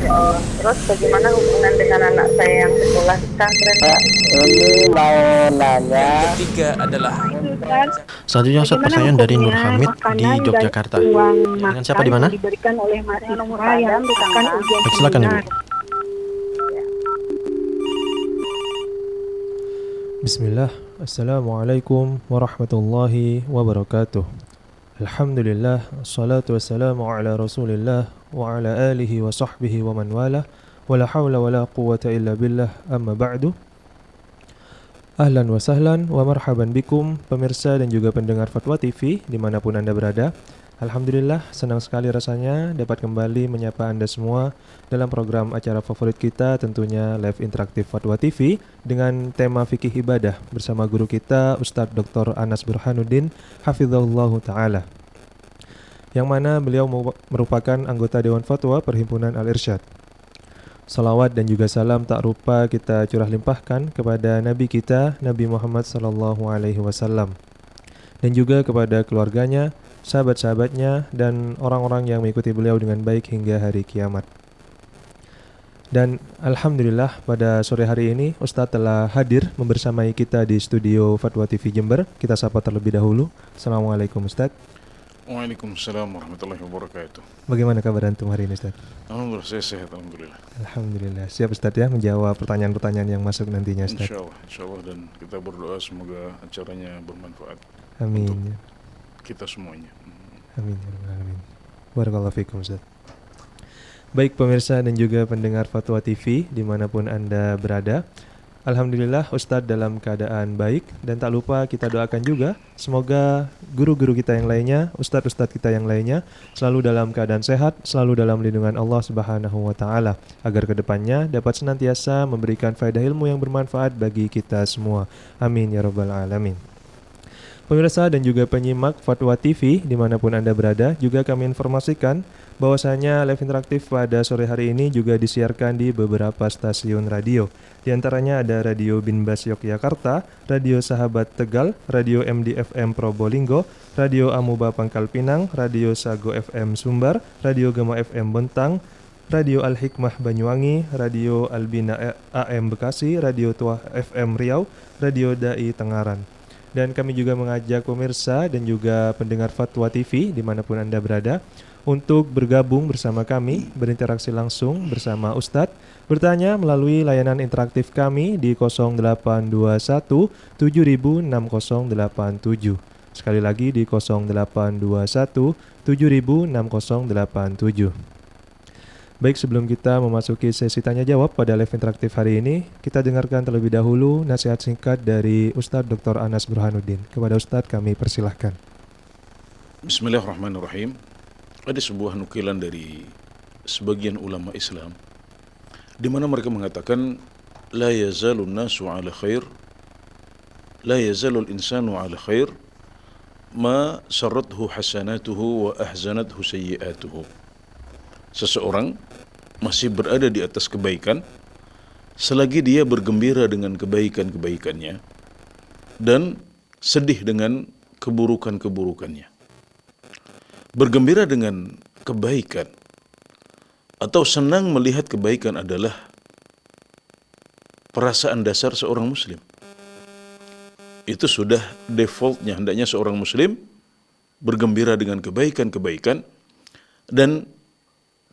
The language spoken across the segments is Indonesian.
Ya Allah. Terus bagaimana hubungan dengan anak saya yang sekolah di pesantren? Ini mau nanya. Yang ketiga adalah Ustaz, Selanjutnya Ustadz bagaimana pertanyaan dari Nur hukumnya Hamid di makanan dan Yogyakarta. uang Dengan siapa makan di mana? yang diberikan oleh mahasiswa yang akan ujian Baik, silakan Ibu. seminar? Bismillah, Assalamualaikum warahmatullahi wabarakatuh. Alhamdulillah, assalatu wassalamu ala rasulillah wa ala alihi wa sahbihi wa man wala wa la hawla wa la quwata illa billah, amma ba'du. Ahlan wa sahlan wa marhaban bikum pemirsa dan juga pendengar Fatwa TV dimanapun Anda berada. Alhamdulillah, senang sekali rasanya dapat kembali menyapa Anda semua dalam program acara favorit kita, tentunya Live Interaktif Fatwa TV dengan tema fikih ibadah bersama guru kita Ustadz Dr. Anas Burhanuddin Hafizahullahu Ta'ala, yang mana beliau merupakan anggota Dewan Fatwa Perhimpunan Al-Irsyad. Salawat dan juga salam tak lupa kita curah limpahkan kepada Nabi kita, Nabi Muhammad SAW, dan juga kepada keluarganya, sahabat-sahabatnya, dan orang-orang yang mengikuti beliau dengan baik hingga hari kiamat. Dan Alhamdulillah pada sore hari ini Ustadz telah hadir membersamai kita di studio Fatwa TV Jember. Kita sapa terlebih dahulu. Assalamualaikum Ustadz. Waalaikumsalam warahmatullahi wabarakatuh. Bagaimana kabar antum hari ini Ustadz? Alhamdulillah, saya sehat, alhamdulillah. Alhamdulillah. Siap Ustadz ya menjawab pertanyaan-pertanyaan yang masuk nantinya Ustadz. Insyaallah, dan kita berdoa semoga acaranya bermanfaat Amin. untuk kita semuanya. Amin ya rabbal alamin. Barakallahu fikum Ustaz. Baik pemirsa dan juga pendengar Fatwa TV dimanapun Anda berada, Alhamdulillah Ustadz dalam keadaan baik, dan tak lupa kita doakan juga semoga guru-guru kita yang lainnya, ustadz-ustadz kita yang lainnya selalu dalam keadaan sehat, selalu dalam lindungan Allah Subhanahu wa Ta'ala, agar kedepannya dapat senantiasa memberikan faedah ilmu yang bermanfaat bagi kita semua. Amin ya rabbal alamin. Pemirsa dan juga penyimak Fatwa TV dimanapun Anda berada, juga kami informasikan bahwasanya live interaktif pada sore hari ini juga disiarkan di beberapa stasiun radio. Di antaranya ada Radio Binbas Yogyakarta, Radio Sahabat Tegal, Radio MDFM Probolinggo, Radio Amuba Pangkal Pinang, Radio Sago FM Sumbar, Radio Gema FM Bontang, Radio Al-Hikmah Banyuwangi, Radio Albina AM Bekasi, Radio Tuah FM Riau, Radio Dai Tengaran. Dan kami juga mengajak pemirsa dan juga pendengar Fatwa TV dimanapun Anda berada untuk bergabung bersama kami, berinteraksi langsung bersama Ustadz, bertanya melalui layanan interaktif kami di 0821 706087. Sekali lagi di 0821 706087. Baik, sebelum kita memasuki sesi tanya jawab pada live interaktif hari ini, kita dengarkan terlebih dahulu nasihat singkat dari Ustadz Dr. Anas Burhanuddin. Kepada Ustadz kami persilahkan. Bismillahirrahmanirrahim. Ada sebuah nukilan dari sebagian ulama Islam di mana mereka mengatakan la yazalun nasu ala khair, la yazalul insanu ala khair ma sarrathu hasanatuhu wa ahzanathu sayyi'atuhu. Seseorang masih berada di atas kebaikan selagi dia bergembira dengan kebaikan-kebaikannya dan sedih dengan keburukan-keburukannya. Bergembira dengan kebaikan atau senang melihat kebaikan adalah perasaan dasar seorang muslim. Itu sudah defaultnya, hendaknya seorang muslim bergembira dengan kebaikan-kebaikan, dan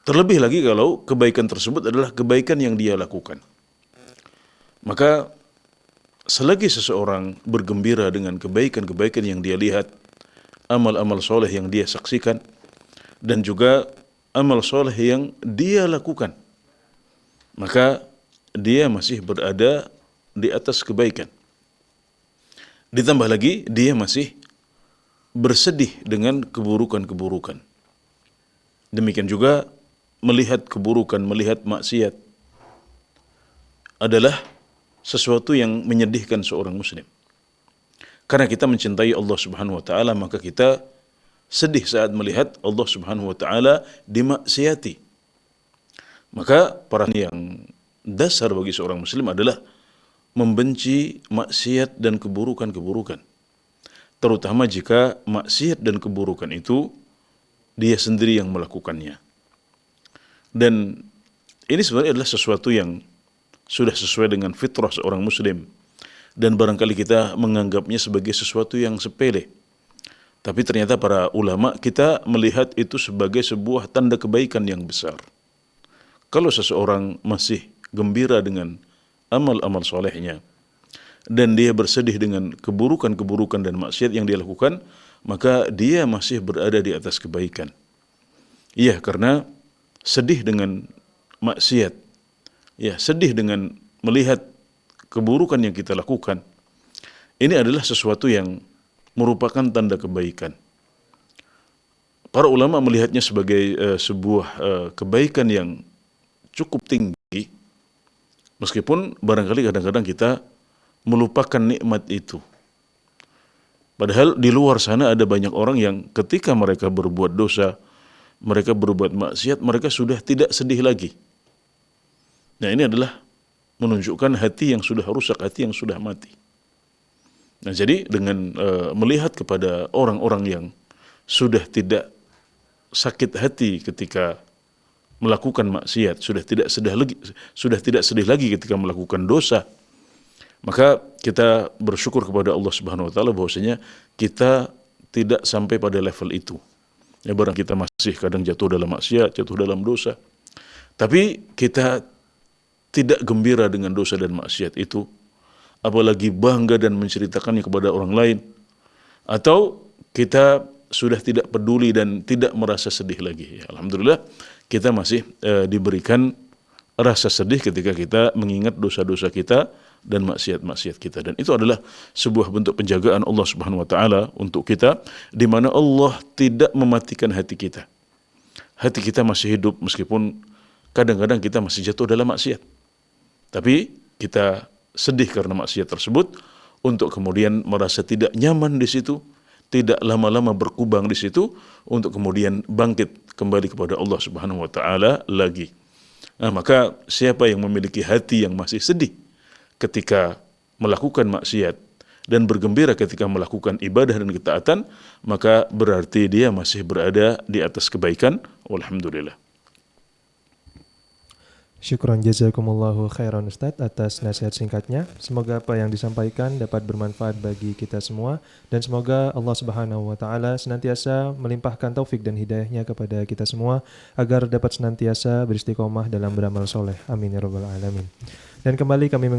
terlebih lagi kalau kebaikan tersebut adalah kebaikan yang dia lakukan. Maka selagi seseorang bergembira dengan kebaikan-kebaikan yang dia lihat, amal-amal soleh yang dia saksikan, dan juga amal soleh yang dia lakukan, maka dia masih berada di atas kebaikan. Ditambah lagi dia masih bersedih dengan keburukan-keburukan. Demikian juga melihat keburukan, melihat maksiat adalah sesuatu yang menyedihkan seorang muslim. Karena kita mencintai Allah Subhanahu wa taala, maka kita sedih saat melihat Allah Subhanahu wa taala dimaksiati. Maka para yang dasar bagi seorang muslim adalah membenci maksiat dan keburukan-keburukan. Terutama jika maksiat dan keburukan itu dia sendiri yang melakukannya. Dan Ini sebenarnya adalah sesuatu yang sudah sesuai dengan fitrah seorang muslim, dan barangkali kita menganggapnya sebagai sesuatu yang sepele. Tapi ternyata para ulama kita melihat itu sebagai sebuah tanda kebaikan yang besar. Kalau seseorang masih gembira dengan amal-amal solehnya, dan dia bersedih dengan keburukan-keburukan dan maksiat yang dia lakukan, maka dia masih berada di atas kebaikan. Iya, karena sedih dengan maksiat, ya, sedih dengan melihat keburukan yang kita lakukan, ini adalah sesuatu yang merupakan tanda kebaikan. Para ulama melihatnya sebagai sebuah kebaikan yang cukup tinggi, meskipun barangkali kadang-kadang kita melupakan nikmat itu. Padahal di luar sana ada banyak orang yang ketika mereka berbuat dosa, mereka berbuat maksiat, mereka sudah tidak sedih lagi. Nah, ini adalah menunjukkan hati yang sudah rusak, hati yang sudah mati. Nah, jadi dengan melihat kepada orang-orang yang sudah tidak sakit hati ketika melakukan maksiat, sudah tidak sedih lagi ketika melakukan dosa, maka kita bersyukur kepada Allah Subhanahu wa taala bahwasanya kita tidak sampai pada level itu. Ya, barang kita masih kadang jatuh dalam maksiat, jatuh dalam dosa, tapi kita tidak gembira dengan dosa dan maksiat itu, apalagi bangga dan menceritakannya kepada orang lain, atau kita sudah tidak peduli dan tidak merasa sedih lagi. Ya, alhamdulillah kita masih diberikan rasa sedih ketika kita mengingat dosa-dosa kita dan maksiat-maksiat kita, dan itu adalah sebuah bentuk penjagaan Allah Subhanahu wa taala untuk kita, di mana Allah tidak mematikan hati kita. Hati kita masih hidup meskipun kadang-kadang kita masih jatuh dalam maksiat. Tapi kita sedih karena maksiat tersebut, untuk kemudian merasa tidak nyaman di situ, tidak lama-lama berkubang di situ, untuk kemudian bangkit kembali kepada Allah Subhanahu wa taala lagi. Nah, maka siapa yang memiliki hati yang masih sedih ketika melakukan maksiat dan bergembira ketika melakukan ibadah dan ketaatan, maka berarti dia masih berada di atas kebaikan. Alhamdulillah. Syukron jazakumullahu khairan Ustadz atas nasihat singkatnya. Semoga apa yang disampaikan dapat bermanfaat bagi kita semua, dan semoga Allah Subhanahu wa taala senantiasa melimpahkan taufik dan hidayahnya kepada kita semua agar dapat senantiasa beristiqomah dalam beramal soleh. Amin ya rabbal alamin. Dan kembali kami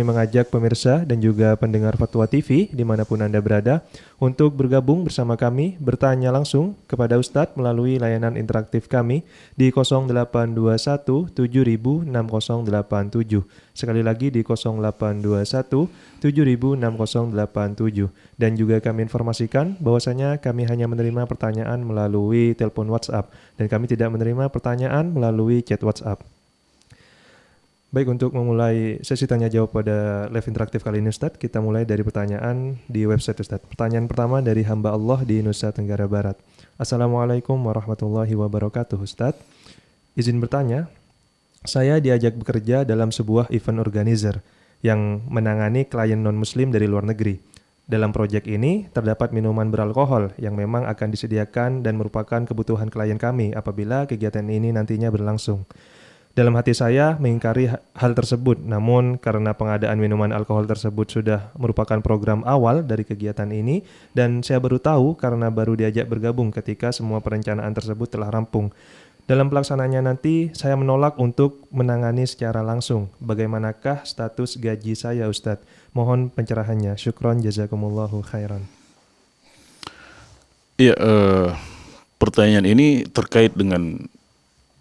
mengajak pemirsa dan juga pendengar Fatwa TV dimanapun Anda berada untuk bergabung bersama kami, bertanya langsung kepada Ustadz melalui layanan interaktif kami di 0821 7000 6087. Sekali lagi di 0821 7000 6087. Dan juga kami informasikan bahwasanya kami hanya menerima pertanyaan melalui telepon WhatsApp dan kami tidak menerima pertanyaan melalui chat WhatsApp. Baik, untuk memulai sesi tanya jawab pada live interaktif kali ini Ustadz, kita mulai dari pertanyaan di website Ustadz. Pertanyaan pertama dari hamba Allah di Nusa Tenggara Barat. Assalamualaikum warahmatullahi wabarakatuh Ustadz. Izin bertanya, saya diajak bekerja dalam sebuah event organizer yang menangani klien non-muslim dari luar negeri. Dalam proyek ini terdapat minuman beralkohol yang memang akan disediakan dan merupakan kebutuhan klien kami apabila kegiatan ini nantinya berlangsung. Dalam hati saya mengingkari hal tersebut, namun karena pengadaan minuman alkohol tersebut sudah merupakan program awal dari kegiatan ini, dan saya baru tahu karena baru diajak bergabung ketika semua perencanaan tersebut telah rampung. Dalam pelaksanaannya nanti, saya menolak untuk menangani secara langsung. Bagaimanakah status gaji saya, Ustadz? Mohon pencerahannya. Syukron, jazakumullahu khairan. Iya, pertanyaan ini terkait dengan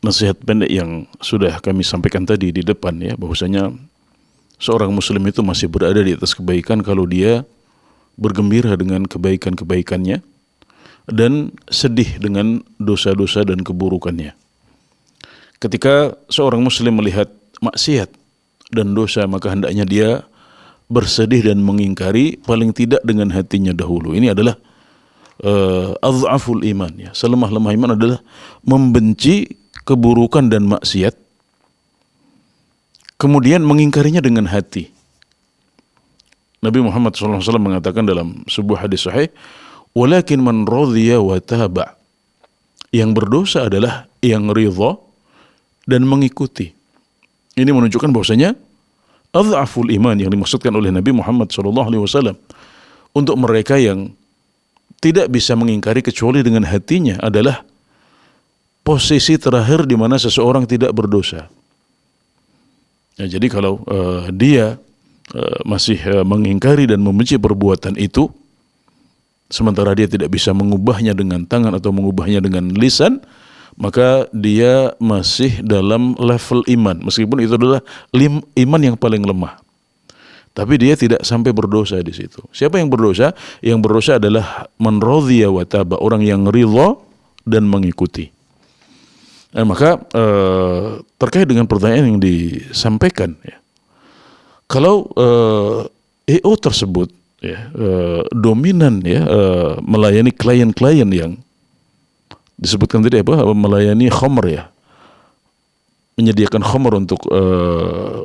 nasihat pendek yang sudah kami sampaikan tadi di depan, ya, bahwasanya seorang muslim itu masih berada di atas kebaikan kalau dia bergembira dengan kebaikan-kebaikannya dan sedih dengan dosa-dosa dan keburukannya. Ketika seorang muslim melihat maksiat dan dosa, maka hendaknya dia bersedih dan mengingkari paling tidak dengan hatinya dahulu. Ini adalah adhaful iman, ya. Selemah-lemah iman adalah membenci keburukan dan maksiat, kemudian mengingkarinya dengan hati. Nabi Muhammad SAW mengatakan dalam sebuah hadis sahih, walakin man radhiya wa taba. Yang berdosa adalah yang ridha dan mengikuti. Ini menunjukkan bahwasanya adhaful iman yang dimaksudkan oleh Nabi Muhammad SAW untuk mereka yang tidak bisa mengingkari kecuali dengan hatinya adalah posisi terakhir di mana seseorang tidak berdosa. Ya, jadi kalau dia masih mengingkari dan membenci perbuatan itu, sementara dia tidak bisa mengubahnya dengan tangan atau mengubahnya dengan lisan, maka dia masih dalam level iman, meskipun itu adalah iman yang paling lemah. Tapi dia tidak sampai berdosa di situ. Siapa yang berdosa? Yang berdosa adalah man radhiya wa taba, orang yang ridha dan mengikuti. Maka terkait dengan pertanyaan yang disampaikan, ya, kalau EO tersebut ya, dominan ya, melayani klien-klien yang disebutkan tadi apa, melayani khamr ya, menyediakan khamr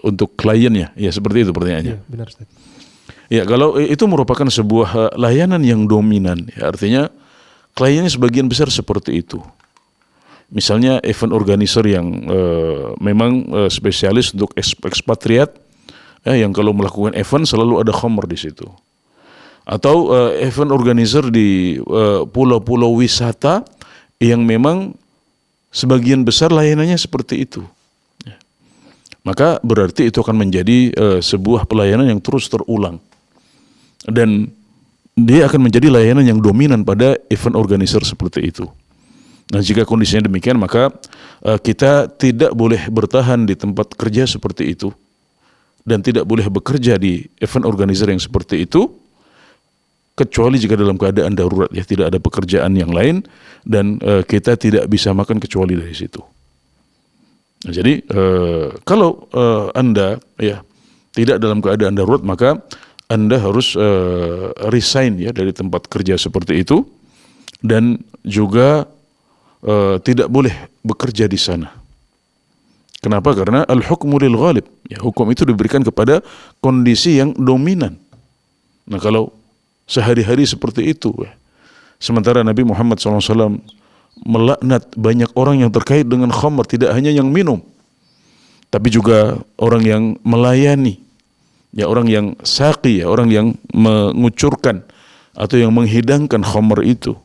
untuk kliennya, ya seperti itu pertanyaannya. Ya, benar Ustaz. Ya, kalau itu merupakan sebuah layanan yang dominan, ya, artinya kliennya sebagian besar seperti itu. Misalnya event organizer yang memang spesialis untuk ekspatriat, yang kalau melakukan event selalu ada khamr di situ. Atau event organizer di pulau-pulau wisata yang memang sebagian besar layanannya seperti itu. Ya. Maka berarti itu akan menjadi sebuah pelayanan yang terus terulang. Dan dia akan menjadi layanan yang dominan pada event organizer seperti itu. Nah, jika kondisinya demikian, maka kita tidak boleh bertahan di tempat kerja seperti itu dan tidak boleh bekerja di event organizer yang seperti itu, kecuali jika dalam keadaan darurat, ya, tidak ada pekerjaan yang lain dan kita tidak bisa makan kecuali dari situ. Nah, jadi kalau Anda ya tidak dalam keadaan darurat, maka Anda harus resign ya dari tempat kerja seperti itu, dan juga tidak boleh bekerja di sana. Kenapa? Karena al-hukmu lil ghalib. Ya, hukum itu diberikan kepada kondisi yang dominan. Nah, kalau sehari-hari seperti itu, ya, sementara Nabi Muhammad SAW melaknat banyak orang yang terkait dengan khamr, tidak hanya yang minum, tapi juga orang yang melayani, ya, orang yang saqi, ya, orang yang mengucurkan atau yang menghidangkan khamr itu.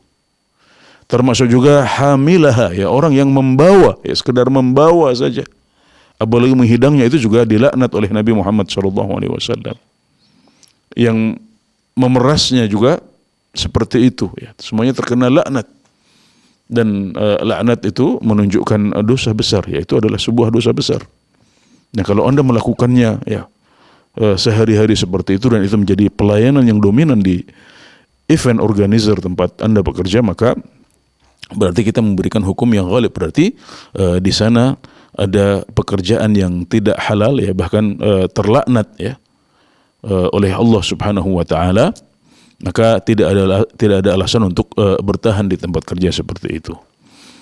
Termasuk juga hamilaha, ya, orang yang membawa, ya, sekedar membawa saja, apalagi menghidangnya, itu juga dilaknat oleh Nabi Muhammad SAW. Yang memerasnya juga seperti itu, ya, semuanya terkena laknat. Dan laknat itu menunjukkan dosa besar, yaitu adalah sebuah dosa besar. Nah, kalau Anda melakukannya ya sehari-hari seperti itu, dan itu menjadi pelayanan yang dominan di event organizer tempat Anda bekerja, maka berarti kita memberikan hukum yang ghalib. Berarti di sana ada pekerjaan yang tidak halal, ya, bahkan terlaknat ya oleh Allah Subhanahu wa taala. Maka tidak ada alasan untuk bertahan di tempat kerja seperti itu.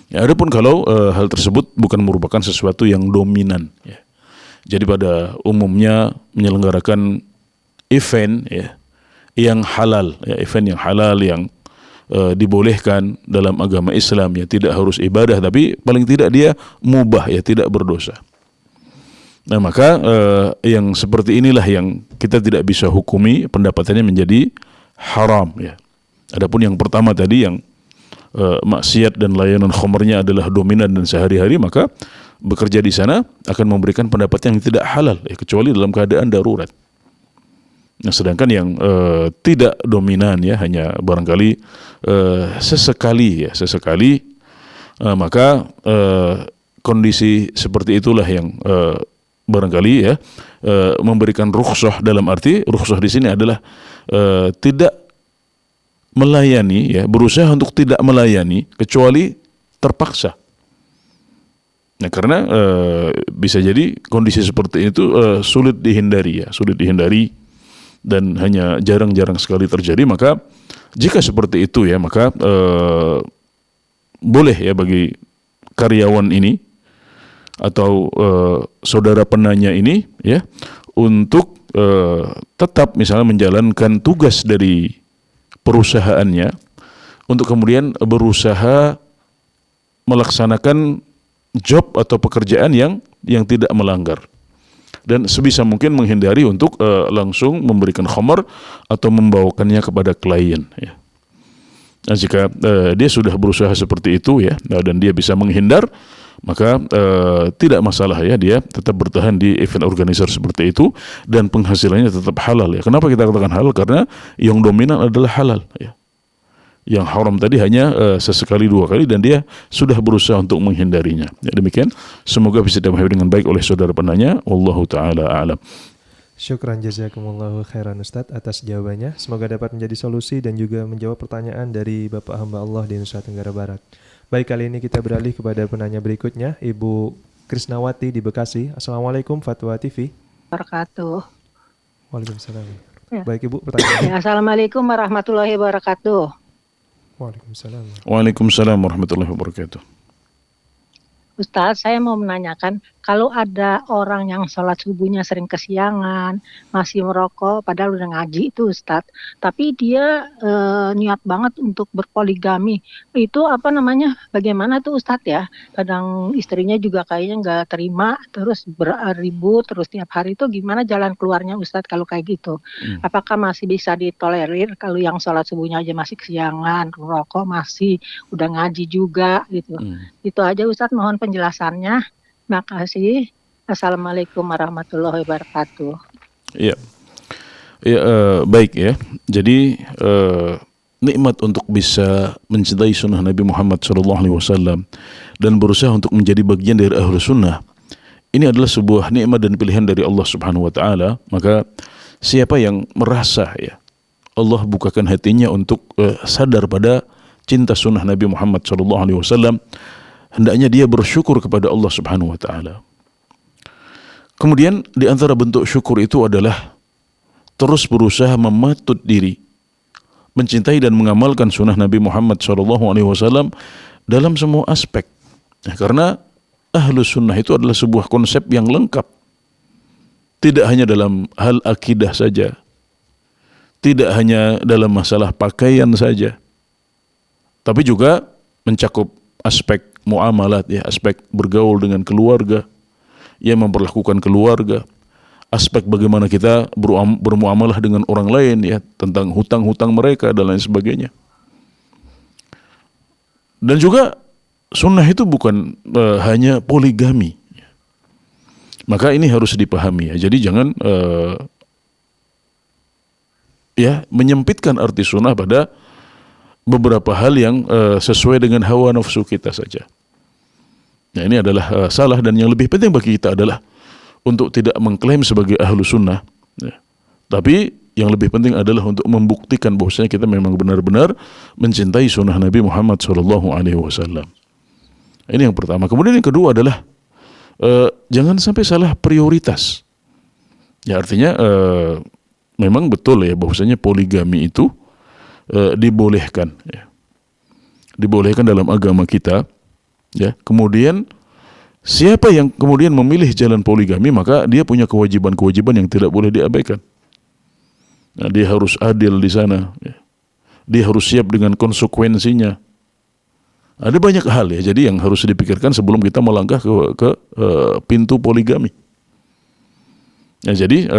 Ya, adapun kalau hal tersebut bukan merupakan sesuatu yang dominan, ya. Jadi pada umumnya menyelenggarakan event ya yang halal, ya, event yang halal yang dibolehkan dalam agama Islam, ya, tidak harus ibadah, tapi paling tidak dia mubah, ya, tidak berdosa. Nah, maka yang seperti inilah yang kita tidak bisa hukumi pendapatannya menjadi haram, ya. Adapun yang pertama tadi yang maksiat dan layanan khamrnya adalah dominan dan sehari-hari, maka bekerja di sana akan memberikan pendapat yang tidak halal, ya, kecuali dalam keadaan darurat. Nah, sedangkan yang tidak dominan, ya, hanya barangkali sesekali, maka kondisi seperti itulah yang barangkali ya memberikan rukhsah. Dalam arti rukhsah di sini adalah tidak melayani, ya, berusaha untuk tidak melayani kecuali terpaksa. Nah, karena bisa jadi kondisi seperti itu sulit dihindari, ya, dan hanya jarang-jarang sekali terjadi. Maka jika seperti itu, ya, maka boleh, ya, bagi karyawan ini atau saudara penanya ini, ya, untuk tetap misalnya menjalankan tugas dari perusahaannya untuk kemudian berusaha melaksanakan job atau pekerjaan yang tidak melanggar. Dan sebisa mungkin menghindari untuk langsung memberikan khamar atau membawakannya kepada klien, ya. Nah, jika dia sudah berusaha seperti itu, ya, dan dia bisa menghindar, maka tidak masalah, ya, dia tetap bertahan di event organizer seperti itu dan penghasilannya tetap halal, ya. Kenapa kita katakan halal? Karena yang dominan adalah halal, ya. Yang haram tadi hanya sesekali dua kali dan dia sudah berusaha untuk menghindarinya. Ya, demikian, semoga bisa dipahami dengan baik oleh saudara penanya. Wallahu taala a'lam. Syukran jazakumullahu khairan Ustaz atas jawabannya. Semoga dapat menjadi solusi dan juga menjawab pertanyaan dari Bapak hamba Allah di Nusa Tenggara Barat. Baik, kali ini kita beralih kepada penanya berikutnya, Ibu Krisnawati di Bekasi. Assalamualaikum Fatwa TV. Wabarakatuh. Waalaikumsalam. Ya. Baik Ibu, pertanyaan. Assalamualaikum warahmatullahi wabarakatuh. Waalaikumsalam. Waalaikumsalam warahmatullahi wabarakatuh. Ustadz, saya mau menanyakan, kalau ada orang yang sholat subuhnya sering kesiangan, masih merokok, padahal udah ngaji itu Ustadz, tapi dia niat banget untuk berpoligami, itu apa namanya, bagaimana tuh Ustadz ya? Kadang istrinya juga kayaknya nggak terima, terus berribut, terus tiap hari itu gimana jalan keluarnya Ustadz kalau kayak gitu? Apakah masih bisa ditolerir kalau yang sholat subuhnya aja masih kesiangan, rokok masih, udah ngaji juga gitu? Itu aja Ustadz, mohon penjelasannya. Makasih. Assalamualaikum warahmatullahi wabarakatuh. Ya, baik ya. Jadi nikmat untuk bisa mencintai sunnah Nabi Muhammad SAW dan berusaha untuk menjadi bagian dari ahlu sunnah, ini adalah sebuah nikmat dan pilihan dari Allah Subhanahu Wa Taala. Maka siapa yang merasa, ya, Allah bukakan hatinya untuk sadar pada cinta sunnah Nabi Muhammad SAW, hendaknya dia bersyukur kepada Allah Subhanahu Wa Taala. Kemudian di antara bentuk syukur itu adalah terus berusaha mematut diri, mencintai dan mengamalkan sunnah Nabi Muhammad SAW dalam semua aspek. Ya, karena ahlu sunnah itu adalah sebuah konsep yang lengkap. Tidak hanya dalam hal akidah saja, tidak hanya dalam masalah pakaian saja, tapi juga mencakup aspek muamalat, ya, aspek bergaul dengan keluarga, yang memperlakukan keluarga, aspek bagaimana kita bermuamalah dengan orang lain, ya, tentang hutang-hutang mereka dan lain sebagainya. Dan juga sunnah itu bukan hanya poligami. Maka ini harus dipahami, ya. Jadi jangan menyempitkan arti sunnah pada beberapa hal yang sesuai dengan hawa nafsu kita saja. Nah, ini adalah salah, dan yang lebih penting bagi kita adalah untuk tidak mengklaim sebagai ahlu sunnah, ya. Tapi yang lebih penting adalah untuk membuktikan bahwasanya kita memang benar-benar mencintai sunnah Nabi Muhammad SAW. Ini yang pertama. Kemudian yang kedua adalah jangan sampai salah prioritas. Ya, artinya memang betul, ya, bahwasanya poligami itu dibolehkan, ya. Dibolehkan dalam agama kita. Ya, kemudian siapa yang kemudian memilih jalan poligami, maka dia punya kewajiban-kewajiban yang tidak boleh diabaikan. Nah, dia harus adil di sana, ya. Dia harus siap dengan konsekuensinya. Ada banyak hal, ya, jadi yang harus dipikirkan sebelum kita melangkah ke pintu poligami. Ya, jadi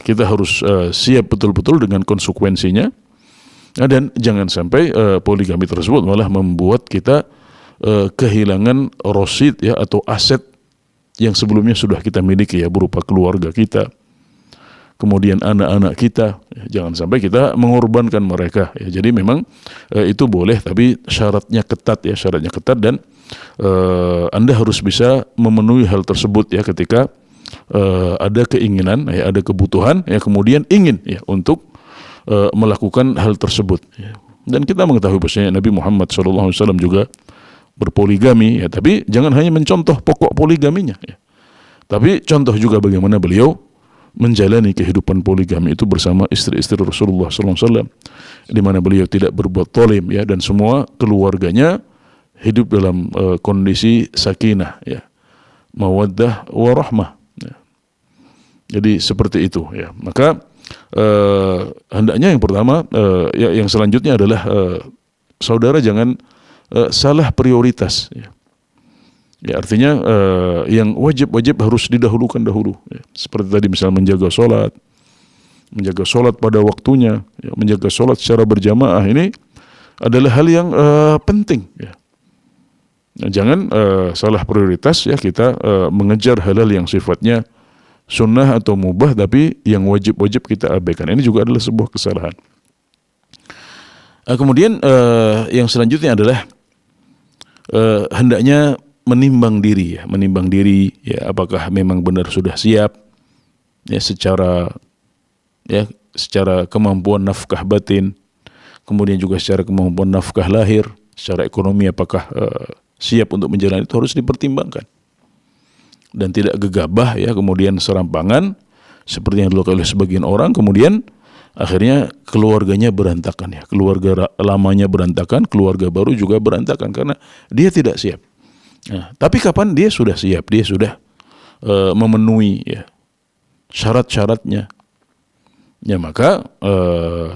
kita harus siap betul-betul dengan konsekuensinya. Nah, dan jangan sampai poligami tersebut malah membuat kita kehilangan rosid, ya, atau aset yang sebelumnya sudah kita miliki, ya, berupa keluarga kita, kemudian anak-anak kita, ya. Jangan sampai kita mengorbankan mereka, ya. Jadi memang itu boleh, tapi syaratnya ketat, ya, syaratnya ketat, dan Anda harus bisa memenuhi hal tersebut, ya, ketika ada keinginan, ya, ada kebutuhan, ya, kemudian ingin, ya, untuk melakukan hal tersebut, ya. Dan kita mengetahui bahwasanya Nabi Muhammad SAW juga berpoligami, ya, tapi jangan hanya mencontoh pokok poligaminya, ya. Tapi contoh juga bagaimana beliau menjalani kehidupan poligami itu bersama istri-istri Rasulullah SAW, di mana beliau tidak berbuat zalim, ya, dan semua keluarganya hidup dalam kondisi sakinah, ya, mawaddah warahmah, ya. Jadi seperti itu, ya. Maka hendaknya yang pertama, yang selanjutnya adalah saudara jangan salah prioritas, ya. Ya, artinya yang wajib harus didahulukan dahulu. Ya. Seperti tadi misalnya menjaga sholat pada waktunya, ya, menjaga sholat secara berjamaah, ini adalah hal yang penting. Ya. Nah, jangan salah prioritas ya kita mengejar hal-hal yang sifatnya sunnah atau mubah, tapi yang wajib kita abaikan. Ini juga adalah sebuah kesalahan. Kemudian yang selanjutnya adalah hendaknya menimbang diri ya, apakah memang benar sudah siap ya secara kemampuan nafkah batin, kemudian juga secara kemampuan nafkah lahir, secara ekonomi apakah siap untuk menjalani, itu harus dipertimbangkan. Dan tidak gegabah ya kemudian serampangan seperti yang dilakukan oleh sebagian orang, kemudian akhirnya keluarganya berantakan ya, keluarga lamanya berantakan, keluarga baru juga berantakan karena dia tidak siap. Nah, tapi kapan dia sudah siap, dia sudah memenuhi ya syarat-syaratnya, ya maka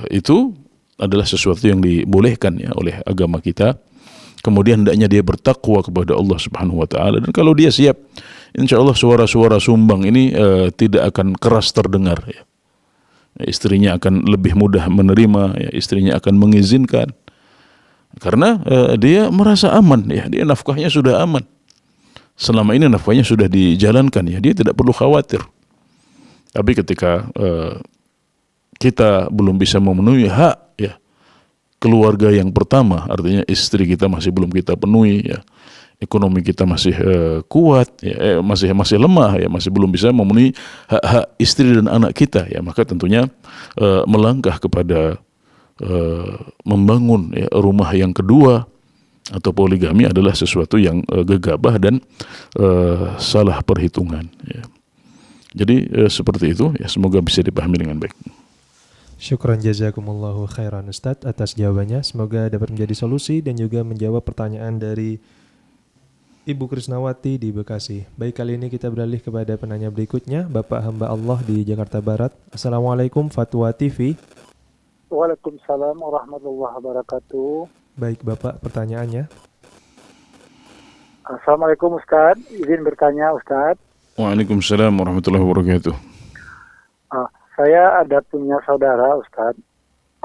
itu adalah sesuatu yang dibolehkan ya oleh agama kita. Kemudian hendaknya dia bertakwa kepada Allah Subhanahu wa taala, dan kalau dia siap, insya Allah suara-suara sumbang ini tidak akan keras terdengar ya. Istrinya akan lebih mudah menerima ya, istrinya akan mengizinkan karena dia merasa aman ya, dia nafkahnya sudah aman. Selama ini nafkahnya sudah dijalankan ya, dia tidak perlu khawatir. Tapi ketika kita belum bisa memenuhi hak ya keluarga yang pertama, artinya istri kita masih belum kita penuhi ya, ekonomi kita masih kuat ya, masih lemah ya, masih belum bisa memenuhi hak-hak istri dan anak kita ya, maka tentunya melangkah kepada membangun ya, rumah yang kedua atau poligami adalah sesuatu yang gegabah dan salah perhitungan ya. Jadi seperti itu ya, semoga bisa dipahami dengan baik. Syukran jazakumullahu khairan Ustadz atas jawabannya. Semoga dapat menjadi solusi dan juga menjawab pertanyaan dari Ibu Krisnawati di Bekasi. Baik, kali ini kita beralih kepada penanya berikutnya, Bapak Hamba Allah di Jakarta Barat. Assalamualaikum Fatwa TV. Waalaikumsalam warahmatullahi wabarakatuh. Baik Bapak, pertanyaannya. Assalamualaikum Ustaz, izin bertanya Ustaz. Waalaikumsalam warahmatullahi wabarakatuh. Saya ada punya saudara Ustaz.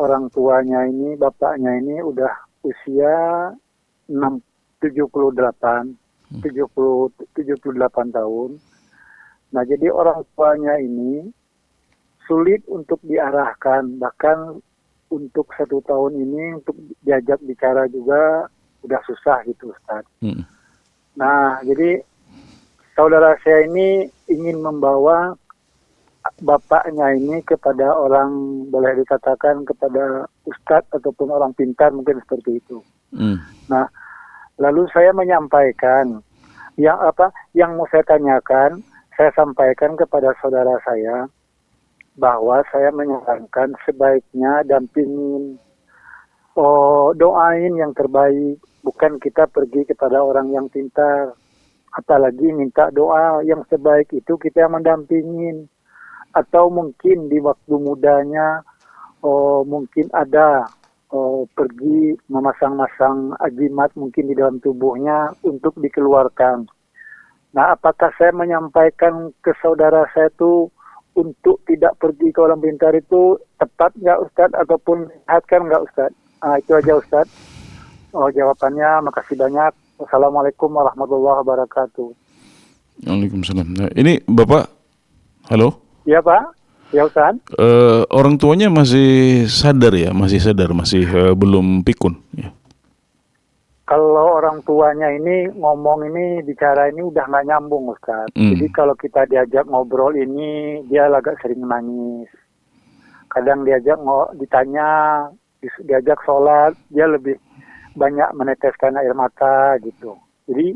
Orang tuanya ini, bapaknya ini udah usia 78 tahun. Nah, jadi orang tuanya ini sulit untuk diarahkan, bahkan untuk 1 tahun ini untuk diajak bicara juga udah susah gitu Ustaz. Nah, jadi saudara saya ini ingin membawa bapaknya ini kepada orang, boleh dikatakan kepada ustadz ataupun orang pintar, mungkin seperti itu. Nah, lalu saya menyampaikan yang mau saya tanyakan, saya sampaikan kepada saudara saya bahwa saya menyarankan sebaiknya dampingin, doain yang terbaik, bukan kita pergi kepada orang yang pintar, apalagi minta doa yang sebaik itu kita mendampingin. Atau mungkin di waktu mudanya mungkin ada pergi memasang-masang ajimat mungkin di dalam tubuhnya untuk dikeluarkan. Nah, apakah saya menyampaikan ke saudara saya itu untuk tidak pergi ke orang pintar itu tepat nggak Ustadz, ataupun sehatkan nggak Ustadz? Itu aja Ustadz. Jawabannya, makasih banyak. Wassalamualaikum warahmatullahi wabarakatuh. Waalaikumsalam. Nah, ini Bapak, halo? Iya Pak, ya Ustaz. Orang tuanya masih sadar, masih belum pikun. Ya. Kalau orang tuanya ini ngomong ini, bicara ini udah nggak nyambung Ustaz. Jadi kalau kita diajak ngobrol ini, dia agak sering nangis. Kadang ditanya, diajak sholat, dia lebih banyak meneteskan air mata gitu. Jadi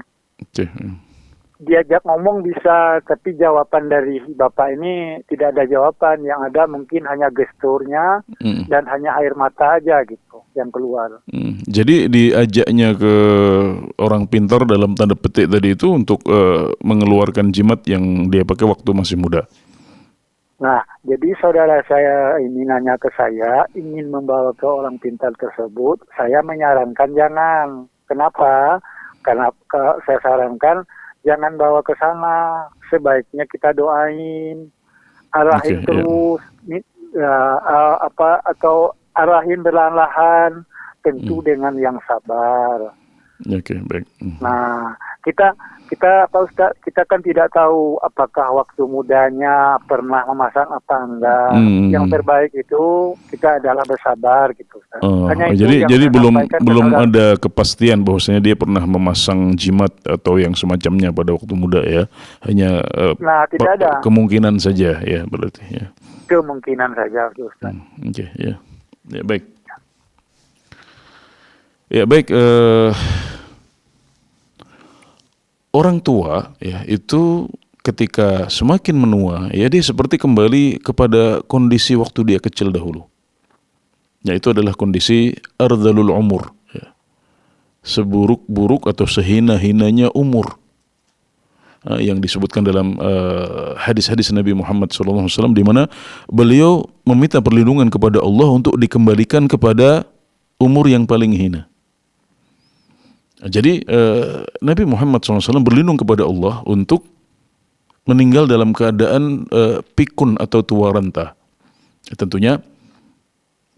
diajak ngomong bisa, tapi jawaban dari Bapak ini tidak ada jawaban. Yang ada mungkin hanya gesturnya dan hanya air mata aja gitu yang keluar. Jadi diajaknya ke orang pintar dalam tanda petik tadi itu untuk mengeluarkan jimat yang dia pakai waktu masih muda. Nah, jadi saudara saya ini nanya ke saya, ingin membawa ke orang pintar tersebut. Saya menyarankan jangan. Kenapa? saya sarankan jangan bawa ke sana, sebaiknya kita doain, arahin Oke, terus, atau arahin perlahan-lahan, tentu dengan yang sabar. Oke, baik. Nah, kita Pak Ustaz, kita kan tidak tahu apakah waktu mudanya pernah memasang apa enggak. Yang terbaik itu kita adalah bersabar gitu, Ustaz. Hanya itu yang jadi saya belum sampaikan ke saudara. ada kepastian bahwasanya dia pernah memasang jimat atau yang semacamnya pada waktu muda ya. Hanya Nah, tidak ada kemungkinan saja ya berarti ya. kemungkinan saja, Ustaz. Oke, ya. Ya, baik. Ya, baik, orang tua ya itu ketika semakin menua ya dia seperti kembali kepada kondisi waktu dia kecil dahulu. Ya, itu adalah kondisi ardhalul umur ya. Seburuk-buruk atau sehina-hinanya umur. Yang disebutkan dalam hadis-hadis Nabi Muhammad SAW di mana beliau meminta perlindungan kepada Allah untuk dikembalikan kepada umur yang paling hina. Jadi Nabi Muhammad SAW berlindung kepada Allah untuk meninggal dalam keadaan pikun atau tua renta. Tentunya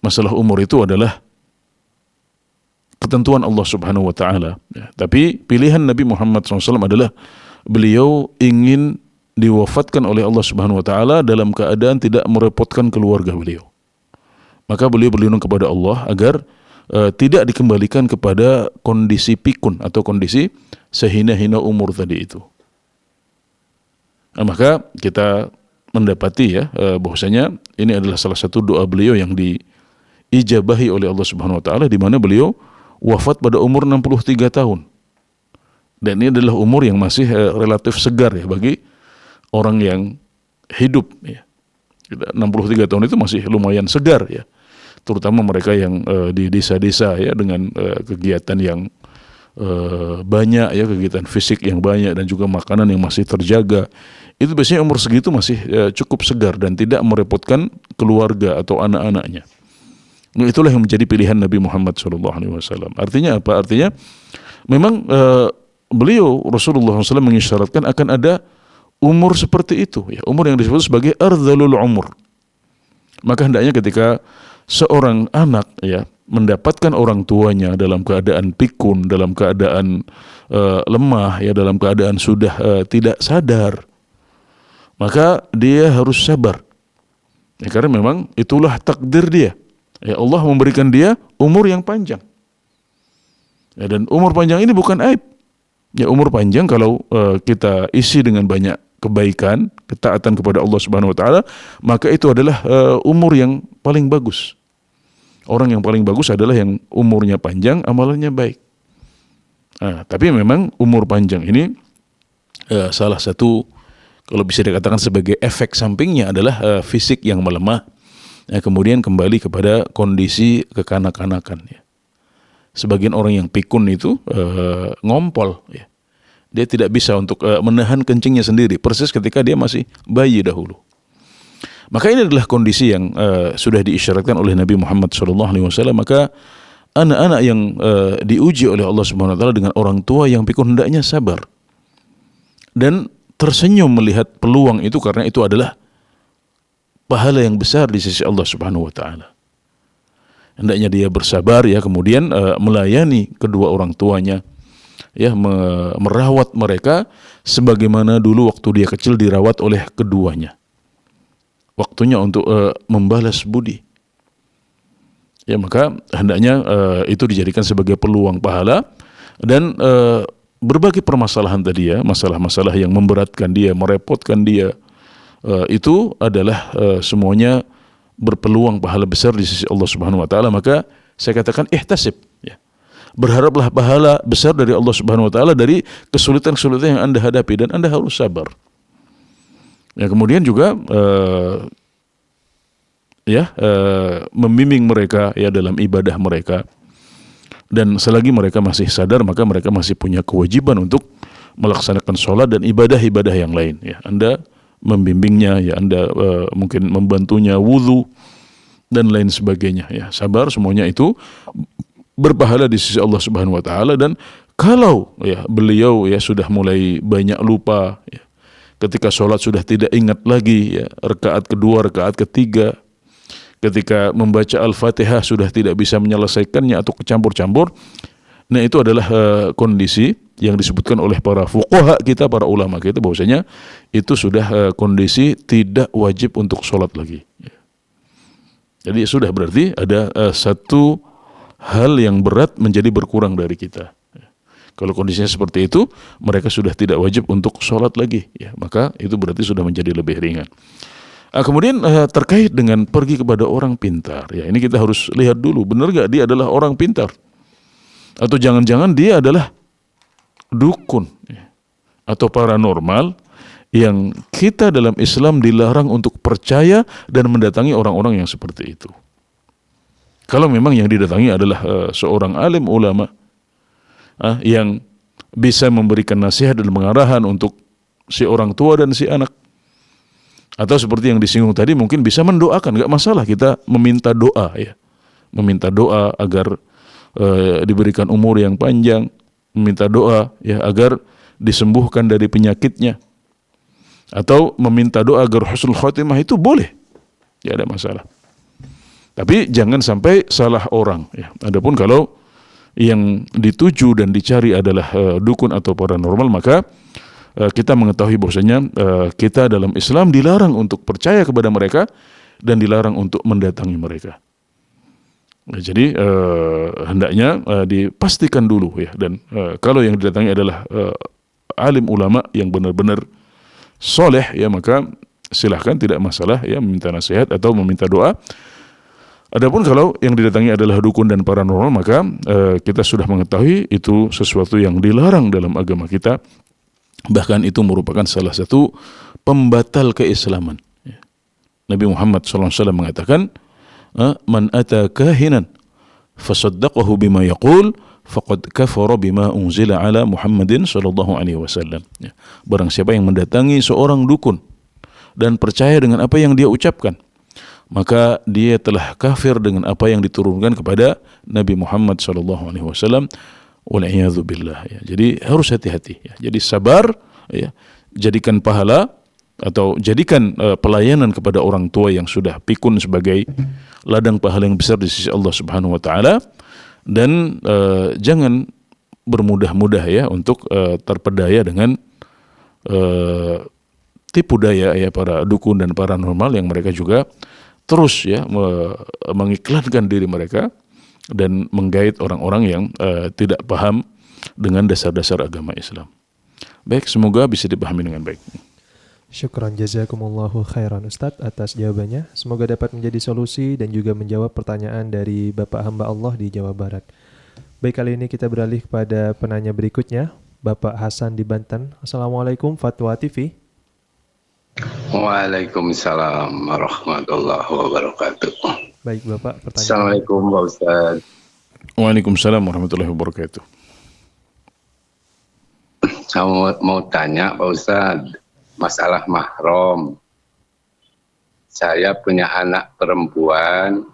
masalah umur itu adalah ketentuan Allah Subhanahu Wa Taala. Tapi pilihan Nabi Muhammad SAW adalah beliau ingin diwafatkan oleh Allah Subhanahu Wa Taala dalam keadaan tidak merepotkan keluarga beliau. Maka beliau berlindung kepada Allah agar tidak dikembalikan kepada kondisi pikun atau kondisi sehina-hina umur tadi itu. Nah, maka kita mendapati ya bahwasanya ini adalah salah satu doa beliau yang diijabahi oleh Allah Subhanahu Wa Taala di mana beliau wafat pada umur 63 tahun. Dan ini adalah umur yang masih relatif segar ya bagi orang yang hidup ya. 63 tahun itu masih lumayan segar ya. Terutama mereka yang di desa-desa ya dengan kegiatan yang banyak ya, kegiatan fisik yang banyak dan juga makanan yang masih terjaga. Itu biasanya umur segitu masih cukup segar dan tidak merepotkan keluarga atau anak-anaknya. Nah, itulah yang menjadi pilihan Nabi Muhammad SAW. Artinya apa? Artinya memang beliau Rasulullah SAW mengisyaratkan akan ada umur seperti itu ya, umur yang disebut sebagai ardhalul umur. Maka hendaknya ketika seorang anak ya mendapatkan orang tuanya dalam keadaan pikun, dalam keadaan lemah ya, dalam keadaan sudah tidak sadar, maka dia harus sabar ya, karena memang itulah takdir dia ya. Allah memberikan dia umur yang panjang ya, dan umur panjang ini bukan aib ya. Umur panjang kalau kita isi dengan banyak kebaikan, ketaatan kepada Allah Subhanahu Wa Taala, maka itu adalah umur yang paling bagus. Orang yang paling bagus adalah yang umurnya panjang, amalannya baik. Nah, tapi memang umur panjang ini salah satu kalau bisa dikatakan sebagai efek sampingnya adalah fisik yang melemah, kemudian kembali kepada kondisi kekanak-kanakan. Ya. Sebagian orang yang pikun itu ngompol, ya. Dia tidak bisa untuk menahan kencingnya sendiri, persis ketika dia masih bayi dahulu. Maka ini adalah kondisi yang sudah diisyaratkan oleh Nabi Muhammad SAW. Maka anak-anak yang diuji oleh Allah Subhanahu Wa Taala dengan orang tua yang pikun hendaknya sabar dan tersenyum melihat peluang itu, karena itu adalah pahala yang besar di sisi Allah Subhanahu Wa Taala. Hendaknya dia bersabar ya, kemudian melayani kedua orang tuanya ya, merawat mereka sebagaimana dulu waktu dia kecil dirawat oleh keduanya. Waktunya untuk membalas budi. Ya, maka hendaknya itu dijadikan sebagai peluang pahala, dan berbagai permasalahan tadi ya, masalah-masalah yang memberatkan dia, merepotkan dia, itu adalah semuanya berpeluang pahala besar di sisi Allah Subhanahu Wa Taala. Maka saya katakan ihtasib ya. Berharaplah pahala besar dari Allah Subhanahu Wa Taala dari kesulitan-kesulitan yang Anda hadapi, dan Anda harus sabar. Ya, kemudian juga membimbing mereka ya dalam ibadah mereka, dan selagi mereka masih sadar maka mereka masih punya kewajiban untuk melaksanakan sholat dan ibadah-ibadah yang lain. Ya, Anda membimbingnya, ya Anda mungkin membantunya wudu dan lain sebagainya. Ya, sabar, semuanya itu berpahala di sisi Allah Subhanahu Wa Taala, dan Kalau ya beliau ya sudah mulai banyak lupa, ya, ketika sholat sudah tidak ingat lagi, ya, rakaat kedua, rakaat ketiga, ketika membaca Al-Fatihah sudah tidak bisa menyelesaikannya atau kecampur-campur, nah itu adalah kondisi yang disebutkan oleh para fuqaha kita, para ulama kita, bahwasanya itu sudah kondisi tidak wajib untuk sholat lagi. Jadi sudah berarti ada satu hal yang berat menjadi berkurang dari kita. Kalau kondisinya seperti itu, mereka sudah tidak wajib untuk sholat lagi, ya, maka itu berarti sudah menjadi lebih ringan. Kemudian terkait dengan pergi kepada orang pintar, ya ini kita harus lihat dulu, benar gak dia adalah orang pintar? Atau jangan-jangan dia adalah dukun, ya, atau paranormal yang kita dalam Islam dilarang untuk percaya dan mendatangi orang-orang yang seperti itu. Kalau memang yang didatangi adalah seorang alim ulama yang bisa memberikan nasihat dan pengarahan untuk si orang tua dan si anak, atau seperti yang disinggung tadi mungkin bisa mendoakan, nggak masalah kita meminta doa, ya, meminta doa agar diberikan umur yang panjang, meminta doa ya agar disembuhkan dari penyakitnya, atau meminta doa agar husnul khotimah, itu boleh, tidak ada masalah. Tapi jangan sampai salah orang, ya. Adapun kalau yang dituju dan dicari adalah dukun atau paranormal, maka kita mengetahui bahwasanya kita dalam Islam dilarang untuk percaya kepada mereka dan dilarang untuk mendatangi mereka. Nah, jadi hendaknya dipastikan dulu, ya, dan kalau yang didatangi adalah alim ulama yang benar-benar soleh, ya, maka silahkan, tidak masalah, ya, meminta nasihat atau meminta doa. Adapun kalau yang didatangi adalah dukun dan paranormal, maka kita sudah mengetahui itu sesuatu yang dilarang dalam agama kita. Bahkan itu merupakan salah satu pembatal keislaman. Nabi Muhammad SAW mengatakan, "Man ata kahinan fasaddaqahu bima yaqul faqad kafara bima unzila ala Muhammadin sallallahu alaihi wasallam." Barang siapa yang mendatangi seorang dukun dan percaya dengan apa yang dia ucapkan, maka dia telah kafir dengan apa yang diturunkan kepada Nabi Muhammad SAW. Wal'iyadzubillah, ya. Jadi harus hati-hati, ya. Jadi sabar, ya. Jadikan pahala atau jadikan pelayanan kepada orang tua yang sudah pikun sebagai ladang pahala yang besar di sisi Allah Subhanahu wa taala, dan jangan bermudah-mudah, ya, untuk terpedaya dengan tipu daya, ya, para dukun dan paranormal yang mereka juga terus, ya, mengiklankan diri mereka dan menggait orang-orang yang tidak paham dengan dasar-dasar agama Islam. Baik, semoga bisa dipahami dengan baik. Syukran jazakumullahu khairan Ustadz atas jawabannya. Semoga dapat menjadi solusi dan juga menjawab pertanyaan dari Bapak hamba Allah di Jawa Barat. Baik, kali ini kita beralih kepada penanya berikutnya, Bapak Hasan di Banten. Assalamualaikum Fatwa TV. Waalaikumsalam warahmatullahi wabarakatuh. Baik Bapak, pertanyaan. Assalamualaikum Pak Ustaz. Waalaikumsalam warahmatullahi wabarakatuh. Saya mau tanya Pak Ustaz, masalah mahram. Saya punya anak perempuan,